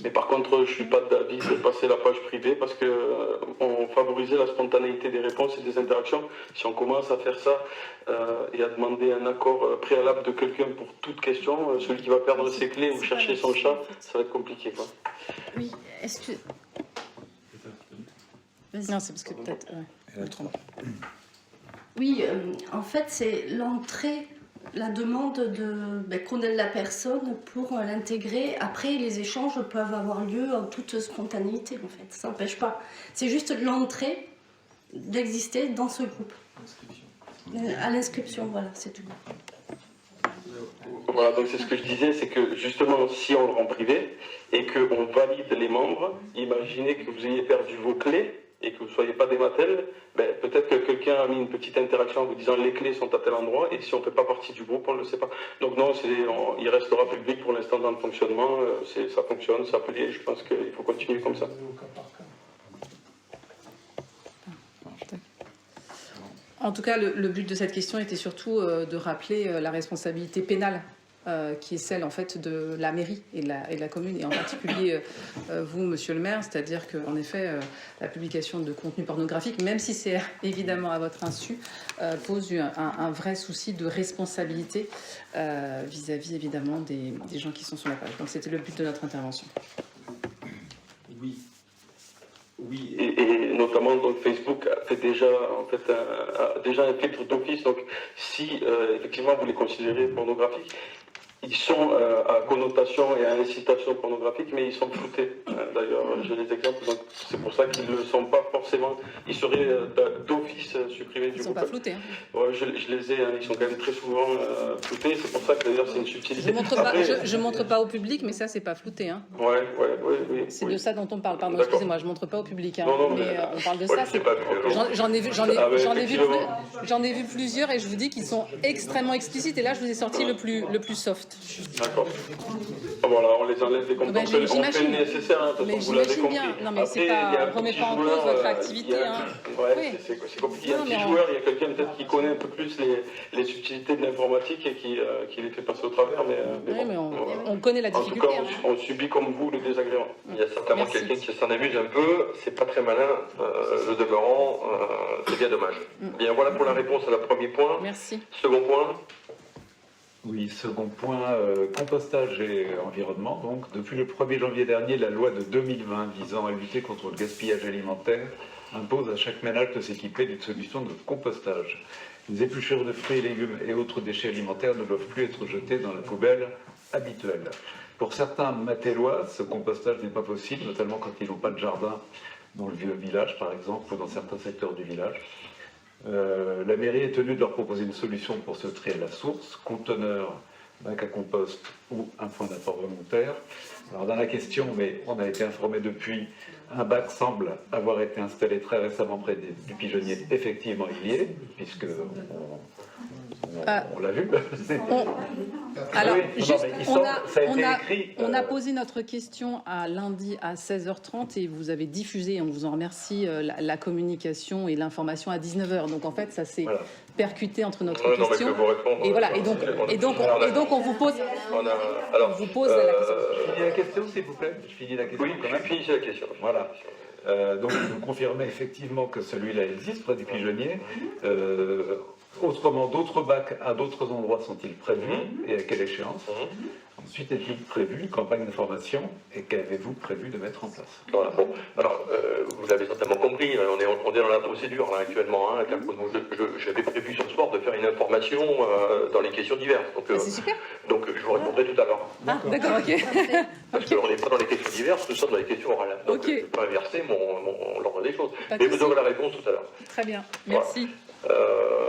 mais par contre, je ne suis pas d'avis de passer la page privée parce qu'on favorisait la spontanéité des réponses et des interactions. Si on commence à faire ça et à demander un accord préalable de quelqu'un pour toute question, celui qui va perdre ses clés ou chercher son chat, ça va être compliqué, quoi. Oui, est-ce que... Non, c'est parce que peut-être... Oui, en fait, c'est l'entrée, la demande qu'on ait la personne pour l'intégrer. Après, les échanges peuvent avoir lieu en toute spontanéité, en fait. Ça n'empêche pas. C'est juste l'entrée d'exister dans ce groupe. À l'inscription, voilà, c'est tout. Voilà, donc c'est ce que je disais, c'est que justement, si on le rend privé et qu'on valide les membres, imaginez que vous ayez perdu vos clés et que vous ne soyez pas des Mattel, peut-être que quelqu'un a mis une petite interaction en vous disant les clés sont à tel endroit, et si on ne fait pas partie du groupe, on ne le sait pas. Donc non, il restera public pour l'instant dans le fonctionnement, ça fonctionne, ça peut aller, je pense qu'il faut continuer comme ça. En tout cas, le but de cette question était surtout de rappeler la responsabilité pénale qui est celle en fait de la mairie et de la commune, et en particulier vous, monsieur le maire, c'est-à-dire qu'en effet, la publication de contenu pornographique, même si c'est évidemment à votre insu, pose un vrai souci de responsabilité vis-à-vis évidemment des gens qui sont sur la page. Donc c'était le but de notre intervention. Oui, et notamment donc Facebook a fait déjà un filtre d'office. Donc si effectivement vous les considérez pornographiques, ils sont à connotation et à incitation pornographique, mais ils sont floutés. D'ailleurs, j'ai des exemples, donc c'est pour ça qu'ils ne le sont pas forcément. Ils seraient d'office supprimés du Ils ne sont pas floutés. Hein. Ouais, je les ai, hein, ils sont quand même très souvent floutés. C'est pour ça que d'ailleurs c'est une subtilité. Je ne montre pas au public, mais ça, c'est pas flouté. Hein. Oui. C'est de ça dont on parle. Pardon, excusez-moi, je ne montre pas au public. Hein, non, mais on parle de ça. J'en ai vu plusieurs et je vous dis qu'ils sont extrêmement explicites. Et là, je vous ai sorti le plus soft. D'accord. Voilà, on les enlève dès qu'on peut. On fait le nécessaire, hein, mais vous l'avez compris. Bien. Non, mais c'est pas, on ne remet pas en cause votre activité. C'est compliqué. Il y a un petit joueur, il y a quelqu'un peut-être qui connaît un peu plus les subtilités de l'informatique et qui les fait passer au travers. Mais on connaît la difficulté. En tout cas, on subit comme vous le désagrément. Il y a certainement quelqu'un qui s'en amuse un peu. C'est pas très malin. Le demeurant, c'est bien dommage. Bien, voilà pour la réponse à le premier point. Merci. Second point. Oui, second point, compostage et environnement. Donc, depuis le 1er janvier dernier, la loi de 2020 visant à lutter contre le gaspillage alimentaire impose à chaque ménage de s'équiper d'une solution de compostage. Les épluchures de fruits et légumes et autres déchets alimentaires ne doivent plus être jetés dans la poubelle habituelle. Pour certains matélois, ce compostage n'est pas possible, notamment quand ils n'ont pas de jardin dans le vieux village, par exemple, ou dans certains secteurs du village. La mairie est tenue de leur proposer une solution pour se trier à la source, conteneur, bac à compost ou un point d'apport volontaire. Alors dans la question, mais on a été informé depuis, un bac semble avoir été installé très récemment près du pigeonnier. Effectivement, il y est, puisque on l'a vu. Alors, oui, juste, on a posé notre question à lundi à 16h30 et vous avez diffusé, on vous en remercie, la communication et l'information à 19h. Donc en fait, ça s'est percuté entre notre question. Non, répondre, et voilà, et donc on vous pose, la question. Je finis la question, s'il vous plaît. Je finis la question. Oui, quand même. Finis la question. Voilà. Donc vous confirmez effectivement que celui-là existe près du pigeonnier. Autrement, d'autres bacs à d'autres endroits sont-ils prévus et à quelle échéance? Ensuite, est-il prévu une campagne d'information et qu'avez-vous prévu de mettre en place? Voilà, bon, alors, vous l'avez certainement compris, on est dans la procédure là, actuellement. Hein, j'avais prévu ce soir de faire une information dans les questions diverses. C'est super. Donc, je vous répondrai tout à l'heure. Ah, d'accord, ok. Parce qu'on n'est pas dans les questions diverses, nous sommes dans les questions orales. Donc, je ne vais pas inverser l'ordre des choses. Mais vous aurez la réponse tout à l'heure. Très bien, merci. Voilà.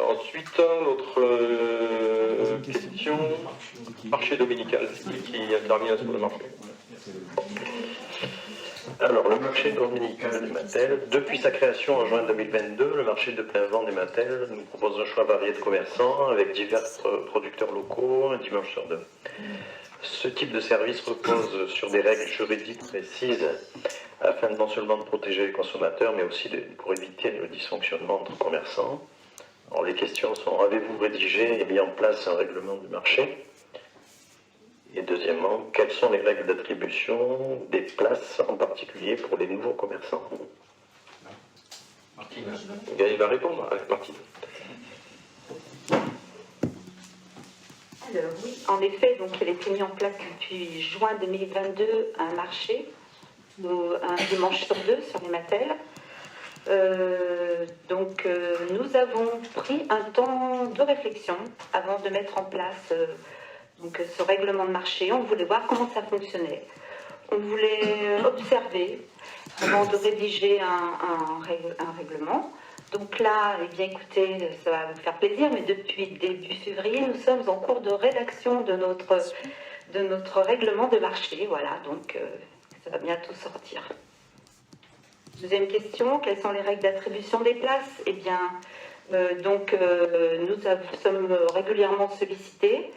Ensuite, l'autre question, marché dominical, qui intervient sur le marché. Alors, le marché dominical du Mattel, depuis sa création en juin 2022, le marché de plein vent du Mattel nous propose un choix varié de commerçants avec divers producteurs locaux, un dimanche sur deux. Ce type de service repose sur des règles juridiques précises afin non seulement de protéger les consommateurs, mais aussi pour éviter le dysfonctionnement entre commerçants. Alors, les questions sont: avez-vous rédigé et mis en place un règlement du marché? Et deuxièmement, quelles sont les règles d'attribution des places, en particulier pour les nouveaux commerçants? Martine. Il va répondre. Allez, Martine. Alors oui, en effet, donc il a été mis en place depuis juin 2022 un marché, un dimanche sur deux sur les Mattel. Nous avons pris un temps de réflexion avant de mettre en place ce règlement de marché. On voulait voir comment ça fonctionnait. On voulait observer avant de rédiger un règlement. Donc là, eh bien écoutez, ça va vous faire plaisir, mais depuis début février, nous sommes en cours de rédaction de notre règlement de marché. Voilà, donc ça va bientôt sortir. Deuxième question, quelles sont les règles d'attribution des places? Eh bien, nous sommes régulièrement sollicités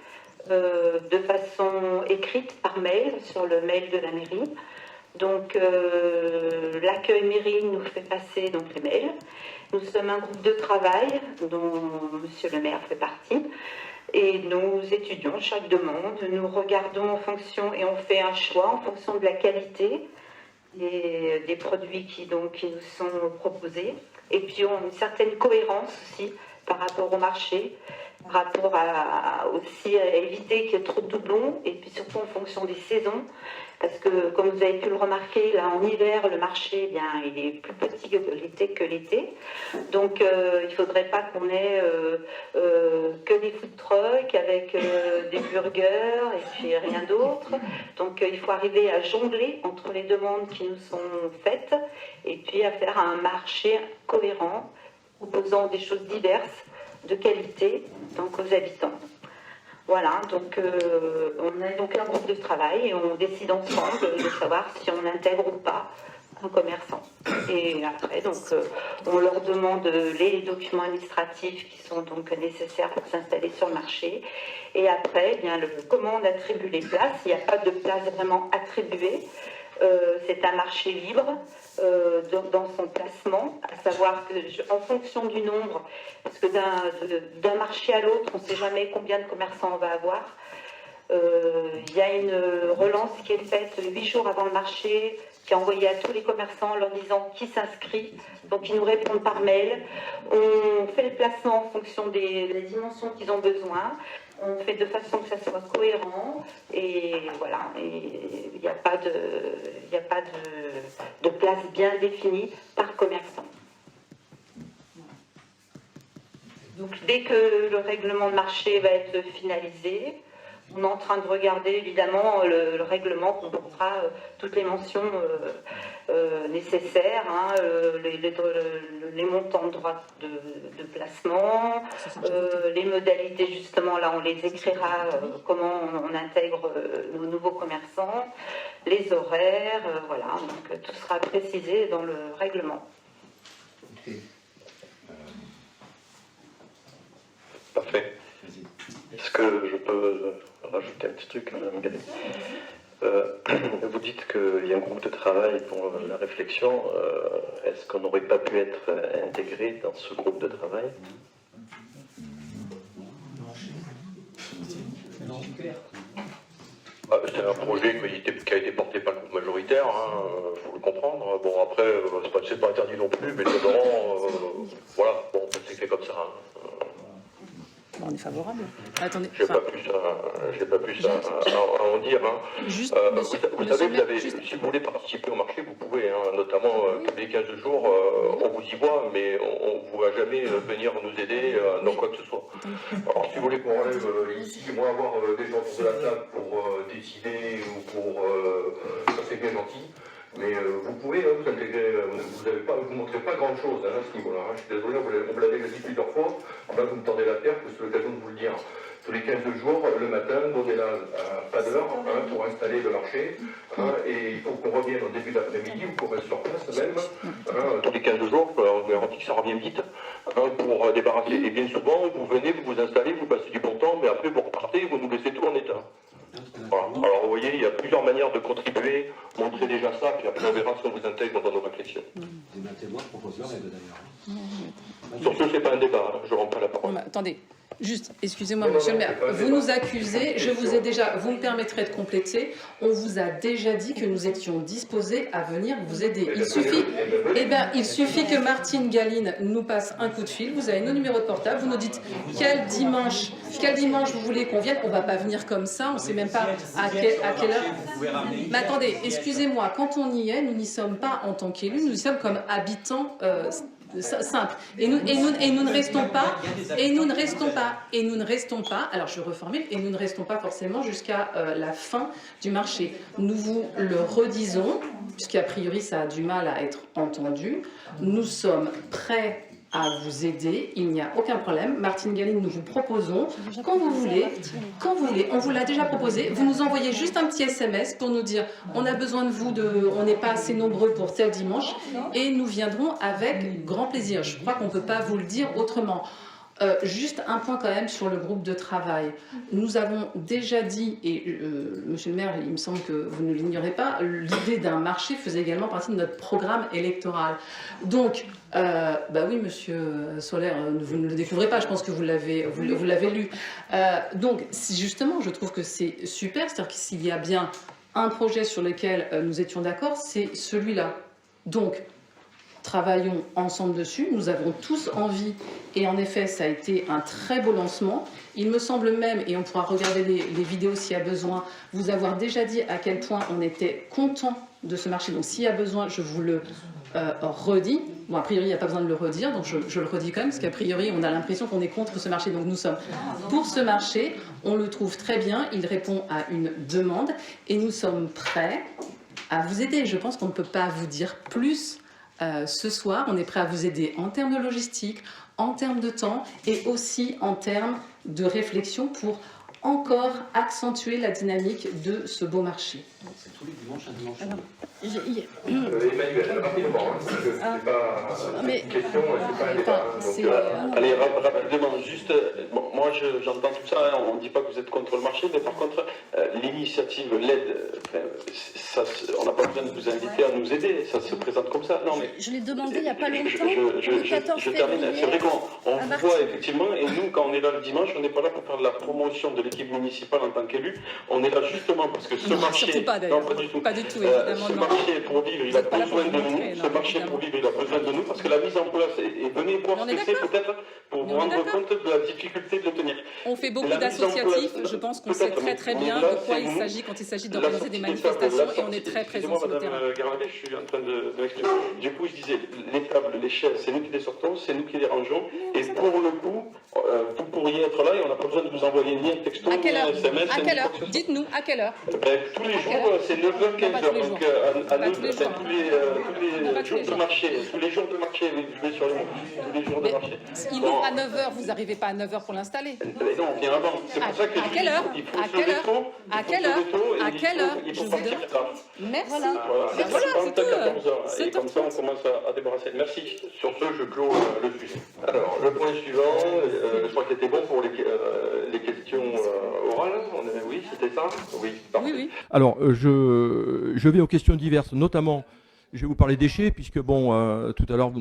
de façon écrite par mail, sur le mail de la mairie. Donc, l'accueil mairie nous fait passer les mails. Nous sommes un groupe de travail dont Monsieur le maire fait partie. Et nous étudions chaque demande, nous regardons en fonction et on fait un choix en fonction de la qualité des produits qui nous sont proposés. Et puis on a une certaine cohérence aussi par rapport au marché, par rapport aussi à éviter qu'il y ait trop de doublons, et puis surtout en fonction des saisons, parce que comme vous avez pu le remarquer, là en hiver, le marché, eh bien, il est plus petit que l'été. Donc il ne faudrait pas qu'on ait que des food trucks avec des burgers et puis rien d'autre. Donc il faut arriver à jongler entre les demandes qui nous sont faites et puis à faire un marché cohérent, proposant des choses diverses, de qualité, donc aux habitants. Voilà, donc on a donc un groupe de travail et on décide ensemble de savoir si on intègre ou pas un commerçant. Et après, donc, on leur demande les documents administratifs qui sont donc nécessaires pour s'installer sur le marché. Et après, eh bien, comment on attribue les places. Il n'y a pas de place vraiment attribuée. C'est un marché libre dans son placement, à savoir qu'en fonction du nombre, parce que d'un marché à l'autre, on ne sait jamais combien de commerçants on va avoir. Il y a une relance qui est faite 8 jours avant le marché, qui est envoyée à tous les commerçants en leur disant qui s'inscrit. Donc ils nous répondent par mail. On fait le placement en fonction des dimensions qu'ils ont besoin. On fait de façon que ça soit cohérent et voilà. Et il n'y a pas de place bien définie par commerçant. Donc dès que le règlement de marché va être finalisé, on est en train de regarder évidemment le règlement comportera toutes les mentions nécessaires, hein, les montants de droits de placement, les modalités justement, là on les écrira, comment on intègre nos nouveaux commerçants, les horaires, voilà, donc tout sera précisé dans le règlement. Parfait. Est-ce que je peux rajouter un petit truc, Madame Gallet? Vous dites qu'il y a un groupe de travail pour la réflexion. Est-ce qu'on n'aurait pas pu être intégré dans ce groupe de travail? C'est un projet qui a été porté par le groupe majoritaire, il faut le comprendre. Bon, après, c'est pas interdit non plus, mais voilà, bon, c'est fait comme ça. On est favorable. Attendez. J'ai pas plus à en dire. Juste, vous savez, si vous voulez participer au marché, vous pouvez, notamment tous les 15 jours, on vous y voit, mais on ne pourra jamais venir nous aider dans quoi que ce soit. Alors, si vous voulez qu'on relève ici, moi, avoir des gens autour de la table pour décider ou pour. Ça, c'est bien gentil. Mais vous pouvez vous intégrer, vous ne montrez pas grand-chose à ce niveau-là. Je suis désolé, on vous l'a déjà dit plusieurs fois. Là, vous me tendez la perche, c'est l'occasion de vous le dire. Tous les 15 jours, le matin, on est là à pas d'heure pour installer le marché. Et il faut qu'on revienne au début d'après-midi ou qu'on reste sur place même. Tous les 15 jours, on garantit que ça revient vite pour débarrasser. Et bien souvent, vous venez, vous vous installez, vous passez du bon temps, mais après vous repartez, vous nous laissez tout en état. Voilà. Alors vous voyez, il y a plusieurs manières de contribuer, montrer déjà ça, puis après on verra si on vous intègre dans nos réflexions. Sur ce, c'est pas un débat, je ne rends pas la parole. Attendez, juste, excusez-moi, monsieur le maire, vous nous accusez, vous me permettrez de compléter, on vous a déjà dit que nous étions disposés à venir vous aider. Il suffit que Martine Galine nous passe un coup de fil, vous avez nos numéros de portable, vous nous dites quel dimanche vous voulez qu'on vienne, on ne va pas venir comme ça, on ne sait même pas à quelle heure. Mais attendez, excusez-moi, quand on y est, nous n'y sommes pas en tant qu'élus, nous y sommes comme habitants simple. Et nous ne restons pas, alors je reformule, et nous ne restons pas forcément jusqu'à la fin du marché. Nous vous le redisons, puisqu'a priori ça a du mal à être entendu, nous sommes prêts à vous aider, il n'y a aucun problème. Martine Galine, nous vous proposons, quand vous voulez, on vous l'a déjà proposé, vous nous envoyez juste un petit SMS pour nous dire on a besoin de vous, on n'est pas assez nombreux pour tel dimanche, et nous viendrons avec grand plaisir. Je crois qu'on ne peut pas vous le dire autrement. Juste un point quand même sur le groupe de travail. Nous avons déjà dit, et monsieur le maire, il me semble que vous ne l'ignorez pas, l'idée d'un marché faisait également partie de notre programme électoral. Donc, oui, monsieur Solaire, vous ne le découvrez pas, je pense que vous l'avez lu. Donc, justement, je trouve que c'est super, c'est-à-dire que s'il y a bien un projet sur lequel nous étions d'accord, c'est celui-là. Donc, travaillons ensemble dessus. Nous avons tous envie, et en effet, ça a été un très beau lancement. Il me semble même, et on pourra regarder les vidéos s'il y a besoin, vous avoir déjà dit à quel point on était content de ce marché. Donc s'il y a besoin, je vous le redis. Bon, a priori, il n'y a pas besoin de le redire, donc je le redis quand même, parce qu'a priori, on a l'impression qu'on est contre ce marché. Donc nous sommes pour ce marché, on le trouve très bien, il répond à une demande, et nous sommes prêts à vous aider. Je pense qu'on ne peut pas vous dire plus ce soir. On est prêt à vous aider en termes de logistique, en termes de temps, et aussi en termes de réflexion pour encore accentuer la dynamique de ce beau marché. C'est tous les dimanches, un dimanche. Alors, Emmanuel, rapidement, parce que c'est pas une question, c'est pas un débat. Allez, rapidement, juste, bon, moi j'entends tout ça, hein, on ne dit pas que vous êtes contre le marché, mais par contre, l'initiative, l'aide, on n'a pas besoin de vous inviter à nous aider, ça se présente comme ça. Non, mais je l'ai demandé il n'y a pas longtemps, le 14 je termine, février. c'est vrai qu'on vous voit effectivement, et nous, quand on est là le dimanche, on n'est pas là pour faire de la promotion de l'équipe municipale en tant qu'élu, on est là justement parce que ce marché... Surtout pas d'ailleurs, pas du tout, évidemment. Ce marché pour vivre, il a besoin de nous. Ce marché pour vivre, il a besoin de nous parce que la mise en place, et venez voir ce que c'est peut-être pour vous rendre compte de la difficulté de le tenir. On fait beaucoup d'associatifs, je pense qu'on sait très bien de quoi il s'agit quand il s'agit d'organiser des manifestations et on est très présents sur le terrain. Madame Garnabé, je suis en train de m'expliquer. Du coup, je disais, les tables, les chaises, c'est nous qui les sortons, c'est nous qui les rangeons et pour le coup, vous pourriez être là et on n'a pas besoin de vous envoyer ni un texto, ni un SMS. À quelle heure? Dites-nous, à quelle heure? Tous les jours, c'est 9h, 15h. Donc, à nous, tous les jours de marché, tous les jours de marché, je vais sur les mots, tous les jours de marché. Il ouvre à 9h, vous n'arrivez pas à 9h pour l'installer? Non, on vient avant. C'est pour ça que à quelle heure? À quelle heure? À quelle heure? À quelle heure? Il faut partir tard. Merci. Voilà, c'est tout. 14h. Et comme ça, on commence à débarrasser. Merci. Sur ce, je clôt le sujet. Alors, le point suivant, je crois qu'il était bon pour les questions orales. Oui, c'était ça? Oui, parfait. Oui. Alors, je vais aux questions diverses, notamment, je vais vous parler déchets, puisque bon, tout à l'heure,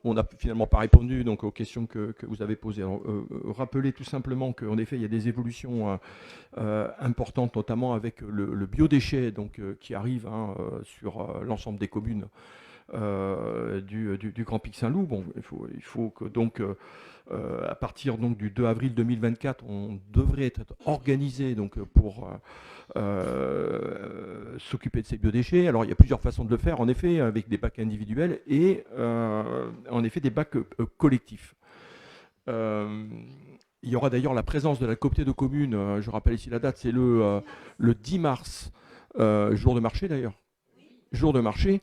on n'a finalement pas répondu donc, aux questions que vous avez posées. Alors, rappelez tout simplement qu'en effet, il y a des évolutions importantes, notamment avec le biodéchet donc, qui arrive sur l'ensemble des communes du Grand Pic Saint-Loup. Bon, il faut que donc... à partir donc, du 2 avril 2024, on devrait être organisé donc, pour s'occuper de ces biodéchets. Alors il y a plusieurs façons de le faire, en effet, avec des bacs individuels et en effet des bacs collectifs. Il y aura d'ailleurs la présence de la communauté de communes, je rappelle ici la date, c'est le 10 mars, jour de marché d'ailleurs, jour de marché,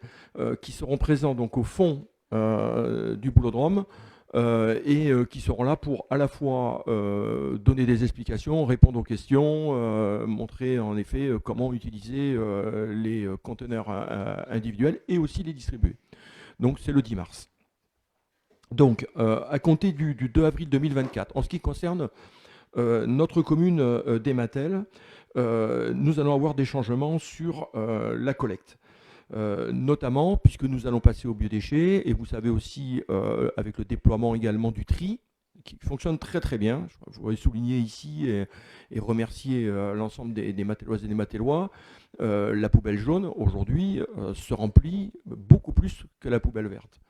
qui seront présents donc, au fond du boulodrome. Et qui seront là pour à la fois donner des explications, répondre aux questions, montrer en effet comment utiliser les conteneurs individuels et aussi les distribuer. Donc c'est le 10 mars. Donc à compter du 2 avril 2024, en ce qui concerne notre commune d'Ématel, nous allons avoir des changements sur la collecte. Notamment puisque nous allons passer au biodéchets et vous savez aussi avec le déploiement également du tri qui fonctionne très très bien. Je voudrais souligner ici et remercier l'ensemble des Matéloises et des Matélois. La poubelle jaune aujourd'hui se remplit beaucoup plus que la poubelle verte.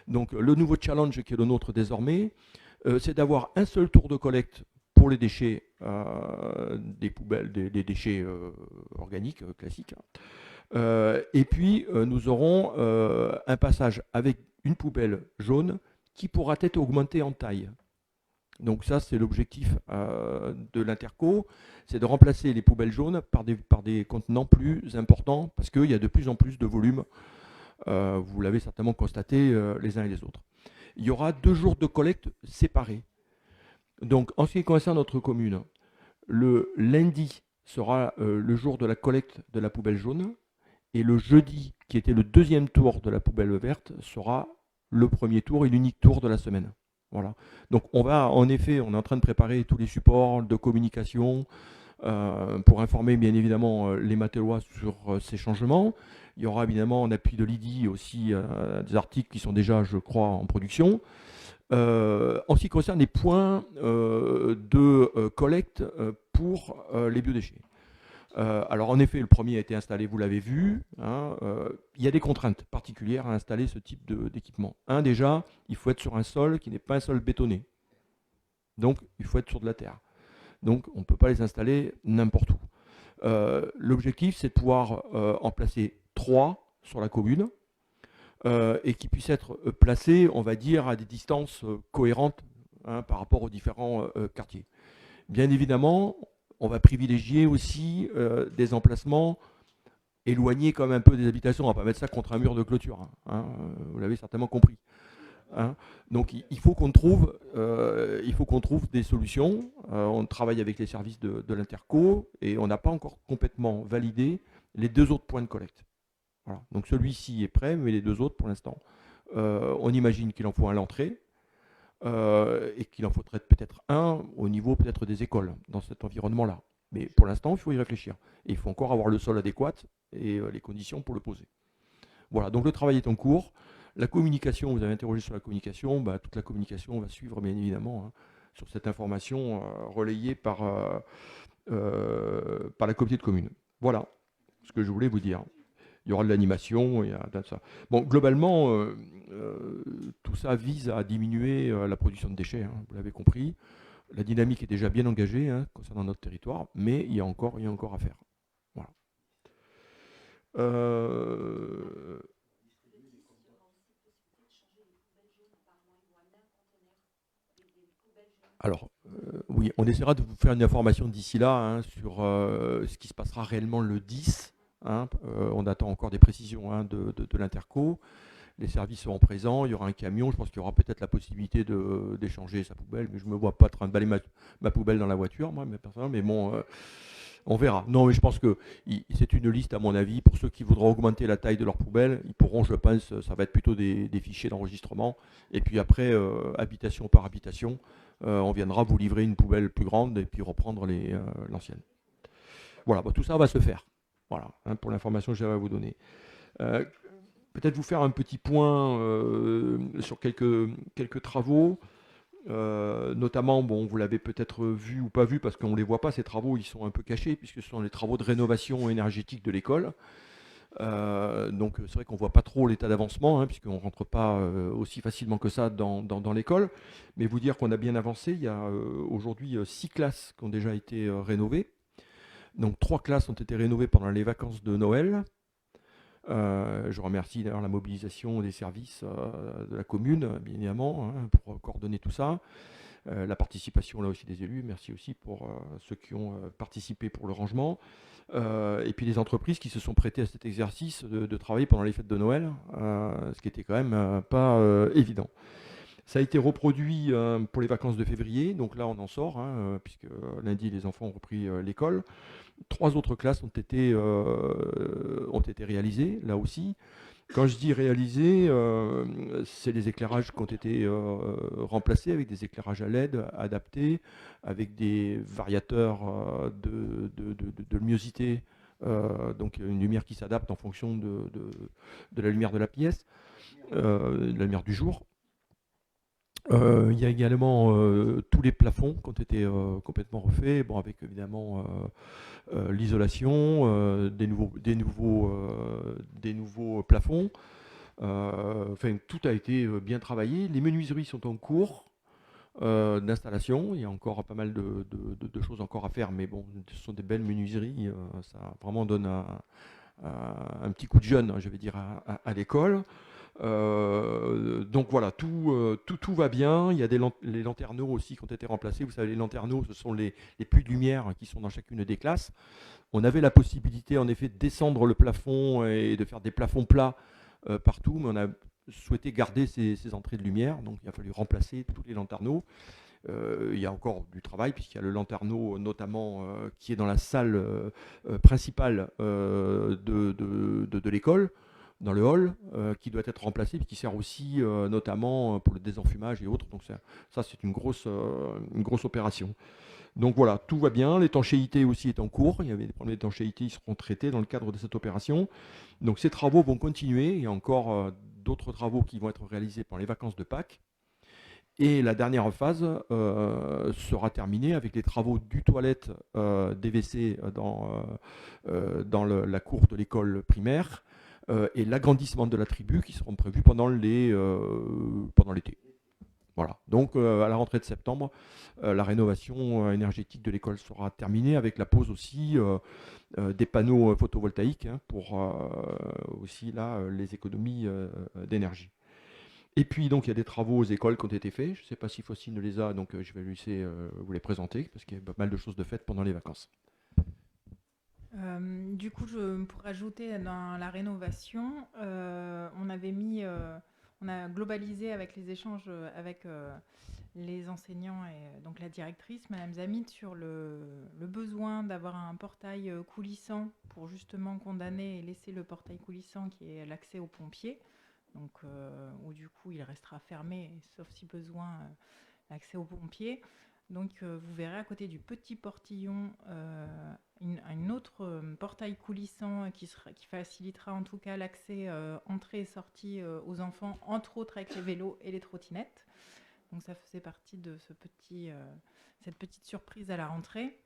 Donc le nouveau challenge qui est le nôtre désormais, c'est d'avoir un seul tour de collecte pour les déchets des poubelles, des déchets organiques classiques. Et puis, nous aurons un passage avec une poubelle jaune qui pourra être augmentée en taille. Donc ça, c'est l'objectif de l'Interco, c'est de remplacer les poubelles jaunes par des contenants plus importants, parce qu'il y a de plus en plus de volume. Vous l'avez certainement constaté les uns et les autres. Il y aura 2 jours de collecte séparés. Donc, en ce qui concerne notre commune, le lundi sera le jour de la collecte de la poubelle jaune. Et le jeudi, qui était le 2e tour de la poubelle verte, sera le 1er tour et l'unique tour de la semaine. Voilà. Donc on va, en effet, on est en train de préparer tous les supports de communication pour informer bien évidemment les Matélois sur ces changements. Il y aura évidemment en appui de l'IDI aussi des articles qui sont déjà, je crois, en production. En ce qui concerne les points de collecte pour les biodéchets. Alors en effet, le premier a été installé, vous l'avez vu. Hein, il y a des contraintes particulières à installer ce type d'équipement. Déjà, il faut être sur un sol qui n'est pas un sol bétonné. Donc, il faut être sur de la terre. Donc, on ne peut pas les installer n'importe où. L'objectif, c'est de pouvoir en placer 3 sur la commune et qui puissent être placés, on va dire, à des distances cohérentes par rapport aux différents quartiers. Bien évidemment, on va privilégier aussi des emplacements éloignés comme un peu des habitations. On ne va pas mettre ça contre un mur de clôture. Vous l'avez certainement compris. Donc il faut qu'on trouve des solutions. On travaille avec les services de l'Interco et on n'a pas encore complètement validé les 2 autres points de collecte. Voilà. Donc celui-ci est prêt, mais les 2 autres pour l'instant, on imagine qu'il en faut un à l'entrée. Et qu'il en faudrait peut-être un au niveau peut-être des écoles dans cet environnement-là. Mais pour l'instant, il faut y réfléchir. Et il faut encore avoir le sol adéquat et les conditions pour le poser. Voilà, donc le travail est en cours. La communication, vous avez interrogé sur la communication, toute la communication va suivre bien évidemment sur cette information relayée par la communauté de communes. Voilà ce que je voulais vous dire. Il y aura de l'animation, il y a de ça. Bon, globalement, tout ça vise à diminuer la production de déchets, vous l'avez compris. La dynamique est déjà bien engagée concernant notre territoire, mais il y a encore à faire. Voilà. Alors, oui, on essaiera de vous faire une information d'ici là sur ce qui se passera réellement le 10. On attend encore des précisions de l'Interco. Les services seront présents, il y aura un camion, je pense qu'il y aura peut-être la possibilité d'échanger sa poubelle, mais je ne me vois pas en train de balayer ma poubelle dans la voiture, moi, mais bon, on verra. Non, mais je pense que c'est une liste, à mon avis, pour ceux qui voudront augmenter la taille de leur poubelle, ils pourront, je pense, ça va être plutôt des fichiers d'enregistrement, et puis après, habitation par habitation, on viendra vous livrer une poubelle plus grande, et puis reprendre l'ancienne. Voilà, tout ça va se faire. Voilà, pour l'information que j'avais à vous donner. Peut-être vous faire un petit point sur quelques travaux, notamment, bon, vous l'avez peut-être vu ou pas vu, parce qu'on ne les voit pas, ces travaux, ils sont un peu cachés, puisque ce sont les travaux de rénovation énergétique de l'école. Donc c'est vrai qu'on ne voit pas trop l'état d'avancement, puisqu'on ne rentre pas aussi facilement que ça dans l'école. Mais vous dire qu'on a bien avancé, il y a aujourd'hui 6 classes qui ont déjà été rénovées. Donc 3 classes ont été rénovées pendant les vacances de Noël. Je remercie d'ailleurs la mobilisation des services de la commune, bien évidemment, pour coordonner tout ça. La participation là aussi des élus, merci aussi pour ceux qui ont participé pour le rangement. Et puis les entreprises qui se sont prêtées à cet exercice de travailler pendant les fêtes de Noël, ce qui était quand même pas évident. Ça a été reproduit pour les vacances de février, donc là on en sort, puisque lundi les enfants ont repris l'école. 3 autres classes ont été réalisées, là aussi. Quand je dis réalisées, c'est les éclairages qui ont été remplacés avec des éclairages à LED adaptés, avec des variateurs de luminosité, donc une lumière qui s'adapte en fonction de la lumière de la pièce, de la lumière du jour. Il y a également tous les plafonds qui ont été complètement refaits, bon, avec évidemment l'isolation, des nouveaux plafonds. Enfin, tout a été bien travaillé. Les menuiseries sont en cours d'installation. Il y a encore pas mal de choses encore à faire, mais bon, ce sont des belles menuiseries. Ça vraiment donne un petit coup de jeune, je vais dire, à l'école. Donc voilà, tout va bien. Il y a les lanterneaux aussi qui ont été remplacés. Vous savez, les lanterneaux, ce sont les puits de lumière qui sont dans chacune des classes. On avait la possibilité, en effet, de descendre le plafond et de faire des plafonds plats partout, mais on a souhaité garder ces entrées de lumière. Donc il a fallu remplacer tous les lanterneaux. Il y a encore du travail, puisqu'il y a le lanterneau, notamment, qui est dans la salle principale de l'école, dans le hall, qui doit être remplacé, qui sert aussi notamment pour le désenfumage et autres. Donc ça c'est une grosse opération. Donc voilà, tout va bien. L'étanchéité aussi est en cours. Il y avait des problèmes d'étanchéité, ils seront traités dans le cadre de cette opération. Donc ces travaux vont continuer. Il y a encore d'autres travaux qui vont être réalisés pendant les vacances de Pâques. Et la dernière phase sera terminée avec les travaux du toilette des WC dans la cour de l'école primaire et l'agrandissement de la tribu qui seront prévus pendant l'été. Voilà. Donc à la rentrée de septembre, la rénovation énergétique de l'école sera terminée avec la pose aussi des panneaux photovoltaïques pour aussi là les économies d'énergie. Et puis donc il y a des travaux aux écoles qui ont été faits. Je ne sais pas si Faustine les a, donc je vais lui laisser vous les présenter parce qu'il y a pas mal de choses de faites pendant les vacances. Du coup, pour ajouter dans la rénovation, on a globalisé avec les échanges avec les enseignants et donc la directrice, Madame Zamit, sur le besoin d'avoir un portail coulissant pour justement condamner et laisser le portail coulissant qui est l'accès aux pompiers, donc où du coup il restera fermé, sauf si besoin, l'accès aux pompiers. Donc vous verrez à côté du petit portillon un autre portail coulissant qui facilitera en tout cas l'accès entrée et sortie aux enfants, entre autres avec les vélos et les trottinettes. Donc ça faisait partie de cette petite surprise à la rentrée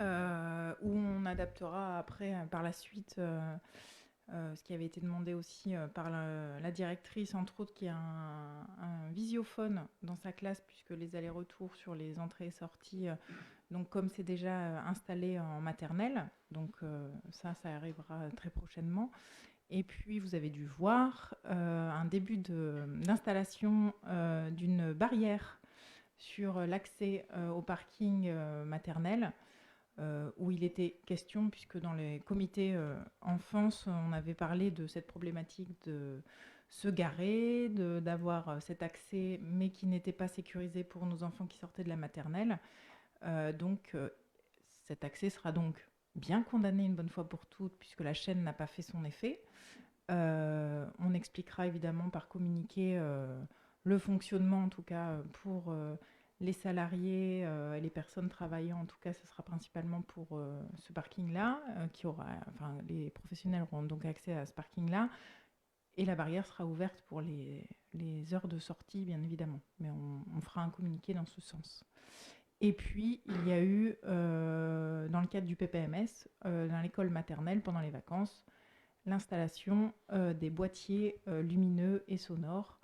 où on adaptera après par la suite ce qui avait été demandé aussi par la directrice, entre autres, qui a un visiophone dans sa classe, puisque les allers-retours sur les entrées et sorties, donc comme c'est déjà installé en maternelle, donc ça arrivera très prochainement. Et puis, vous avez dû voir un début d'installation d'une barrière sur l'accès au parking maternel, où il était question, puisque dans les comités enfance, on avait parlé de cette problématique de se garer, d'avoir cet accès, mais qui n'était pas sécurisé pour nos enfants qui sortaient de la maternelle. Donc, cet accès sera donc bien condamné une bonne fois pour toutes, puisque la chaîne n'a pas fait son effet. On expliquera évidemment par communiqué le fonctionnement, en tout cas pour les salariés et les personnes travaillant, en tout cas, ce sera principalement pour ce parking-là, les professionnels auront donc accès à ce parking-là, et la barrière sera ouverte pour les heures de sortie, bien évidemment, mais on fera un communiqué dans ce sens. Et puis, il y a eu, dans le cadre du PPMS, dans l'école maternelle, pendant les vacances, l'installation des boîtiers lumineux et sonores.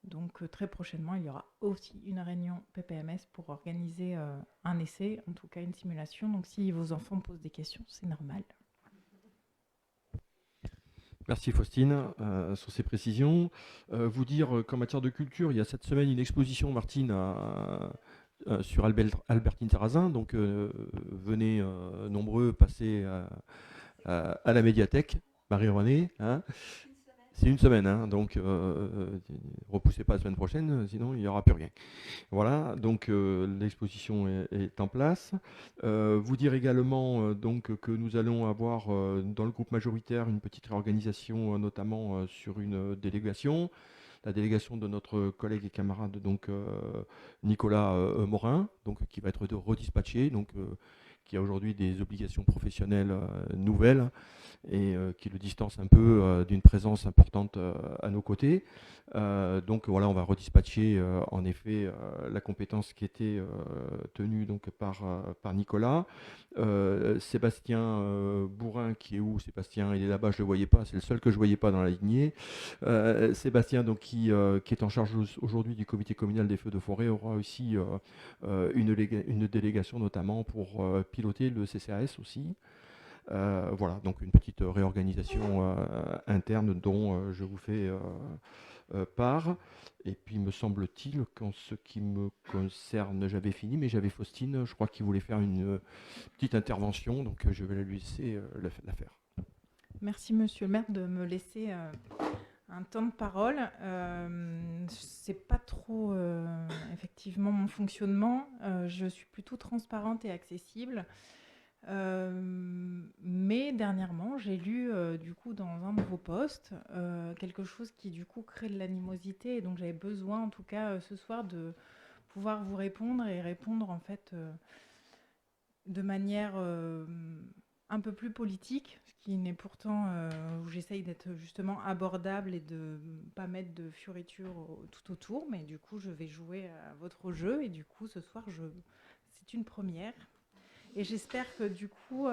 Donc très prochainement, il y aura aussi une réunion PPMS pour organiser un essai, en tout cas une simulation. Donc si vos enfants posent des questions, c'est normal. Merci Faustine sur ces précisions. Vous dire qu'en matière de culture, il y a cette semaine une exposition, Martine, sur Albertine Sarrazin. Donc venez nombreux passer à la médiathèque. Marie-Renée, hein. C'est une semaine, hein, donc repoussez pas la semaine prochaine, sinon il n'y aura plus rien. Voilà, donc l'exposition est en place. Vous dire également donc que nous allons avoir dans le groupe majoritaire une petite réorganisation, notamment sur une délégation, la délégation de notre collègue et camarade donc Nicolas Morin, donc qui va être redispatché, donc qui a aujourd'hui des obligations professionnelles nouvelles et qui le distance un peu d'une présence importante à nos côtés. Donc voilà, on va redispatcher en effet la compétence qui était tenue donc par Nicolas. Sébastien Bourrin, qui est où? Sébastien, il est là-bas, je ne le voyais pas, c'est le seul que je ne voyais pas dans la lignée. Sébastien, donc, qui est en charge aujourd'hui du comité communal des feux de forêt, aura aussi une délégation notamment pour piloter le CCAS aussi. Voilà, donc une petite réorganisation interne dont je vous fais part. Et puis, me semble-t-il qu'en ce qui me concerne, j'avais fini, mais j'avais Faustine, je crois qu'il voulait faire une petite intervention, donc je vais la lui laisser la faire. Merci Monsieur le maire de me laisser un temps de parole. C'est pas trop effectivement mon fonctionnement. Je suis plutôt transparente et accessible. Mais dernièrement, j'ai lu du coup dans un de vos posts quelque chose qui du coup crée de l'animosité, et donc j'avais besoin en tout cas ce soir de pouvoir vous répondre et répondre en fait de manière un peu plus politique, ce qui n'est pourtant où j'essaye d'être justement abordable et de pas mettre de fioritures tout autour, mais du coup je vais jouer à votre jeu et du coup ce soir c'est une première et j'espère que du coup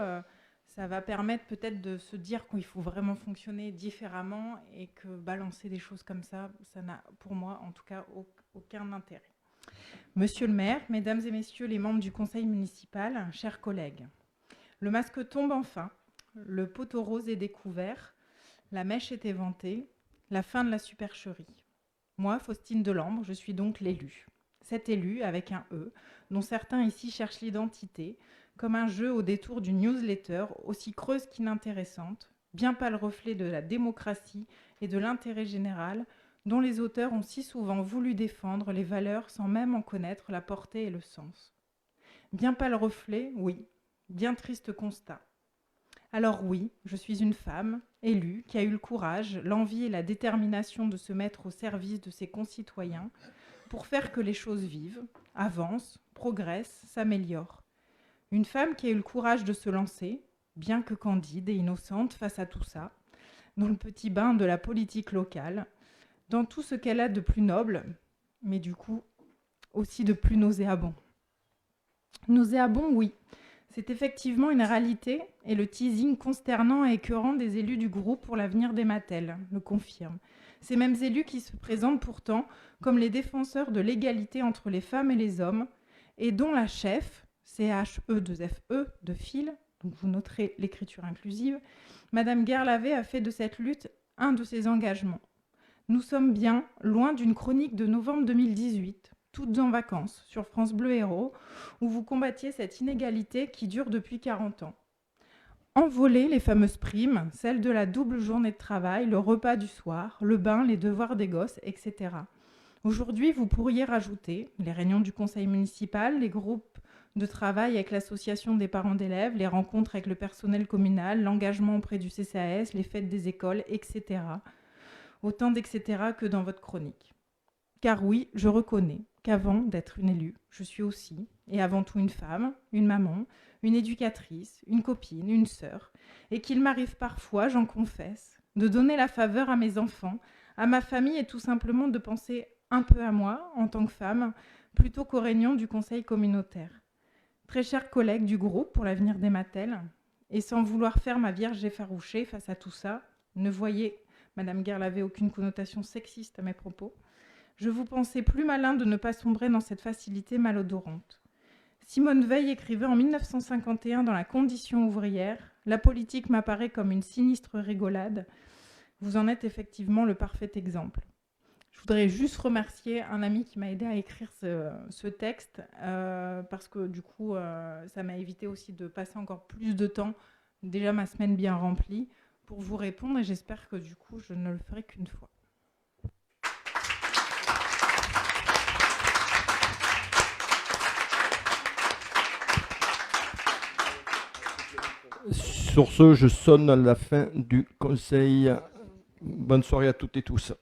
ça va permettre peut-être de se dire qu'il faut vraiment fonctionner différemment et que balancer des choses comme ça n'a pour moi en tout cas aucun intérêt. Monsieur le maire, mesdames et messieurs les membres du conseil municipal, chers collègues, le masque tombe enfin. Le poteau rose est découvert, la mèche est éventée, la fin de la supercherie. Moi, Faustine Delambre, je suis donc l'élue. Cet élu, avec un E, dont certains ici cherchent l'identité, comme un jeu au détour d'une newsletter aussi creuse qu'inintéressante, bien pas le reflet de la démocratie et de l'intérêt général, dont les auteurs ont si souvent voulu défendre les valeurs sans même en connaître la portée et le sens. Bien pas le reflet, oui, bien triste constat. Alors oui, je suis une femme, élue, qui a eu le courage, l'envie et la détermination de se mettre au service de ses concitoyens pour faire que les choses vivent, avancent, progressent, s'améliorent. Une femme qui a eu le courage de se lancer, bien que candide et innocente face à tout ça, dans le petit bain de la politique locale, dans tout ce qu'elle a de plus noble, mais du coup aussi de plus nauséabond. Nauséabond, oui. C'est effectivement une réalité et le teasing consternant et écœurant des élus du groupe pour l'avenir des Mattel le confirme. Ces mêmes élus qui se présentent pourtant comme les défenseurs de l'égalité entre les femmes et les hommes et dont la chef, CHE2FE de fil, donc vous noterez l'écriture inclusive, Madame Guerlavet a fait de cette lutte un de ses engagements. Nous sommes bien loin d'une chronique de novembre 2018, toutes en vacances, sur France Bleu Héros, où vous combattiez cette inégalité qui dure depuis 40 ans. Envoler les fameuses primes, celles de la double journée de travail, le repas du soir, le bain, les devoirs des gosses, etc. Aujourd'hui, vous pourriez rajouter les réunions du conseil municipal, les groupes de travail avec l'association des parents d'élèves, les rencontres avec le personnel communal, l'engagement auprès du CCAS, les fêtes des écoles, etc. Autant d'etc. Que dans votre chronique. Car oui, je reconnais qu'avant d'être une élue, je suis aussi, et avant tout une femme, une maman, une éducatrice, une copine, une sœur, et qu'il m'arrive parfois, j'en confesse, de donner la faveur à mes enfants, à ma famille et tout simplement de penser un peu à moi, en tant que femme, plutôt qu'aux réunions du conseil communautaire. Très chers collègues du groupe pour l'avenir des Mattel, et sans vouloir faire ma vierge effarouchée face à tout ça, ne voyez, Madame Guerlavet, aucune connotation sexiste à mes propos, je vous pensais plus malin de ne pas sombrer dans cette facilité malodorante. Simone Veil écrivait en 1951 dans La Condition ouvrière « La politique m'apparaît comme une sinistre rigolade ». Vous en êtes effectivement le parfait exemple. Je voudrais juste remercier un ami qui m'a aidé à écrire ce texte parce que du coup, ça m'a évité aussi de passer encore plus de temps, déjà ma semaine bien remplie, pour vous répondre et j'espère que du coup, je ne le ferai qu'une fois. Sur ce, je sonne à la fin du conseil. Bonne soirée à toutes et tous.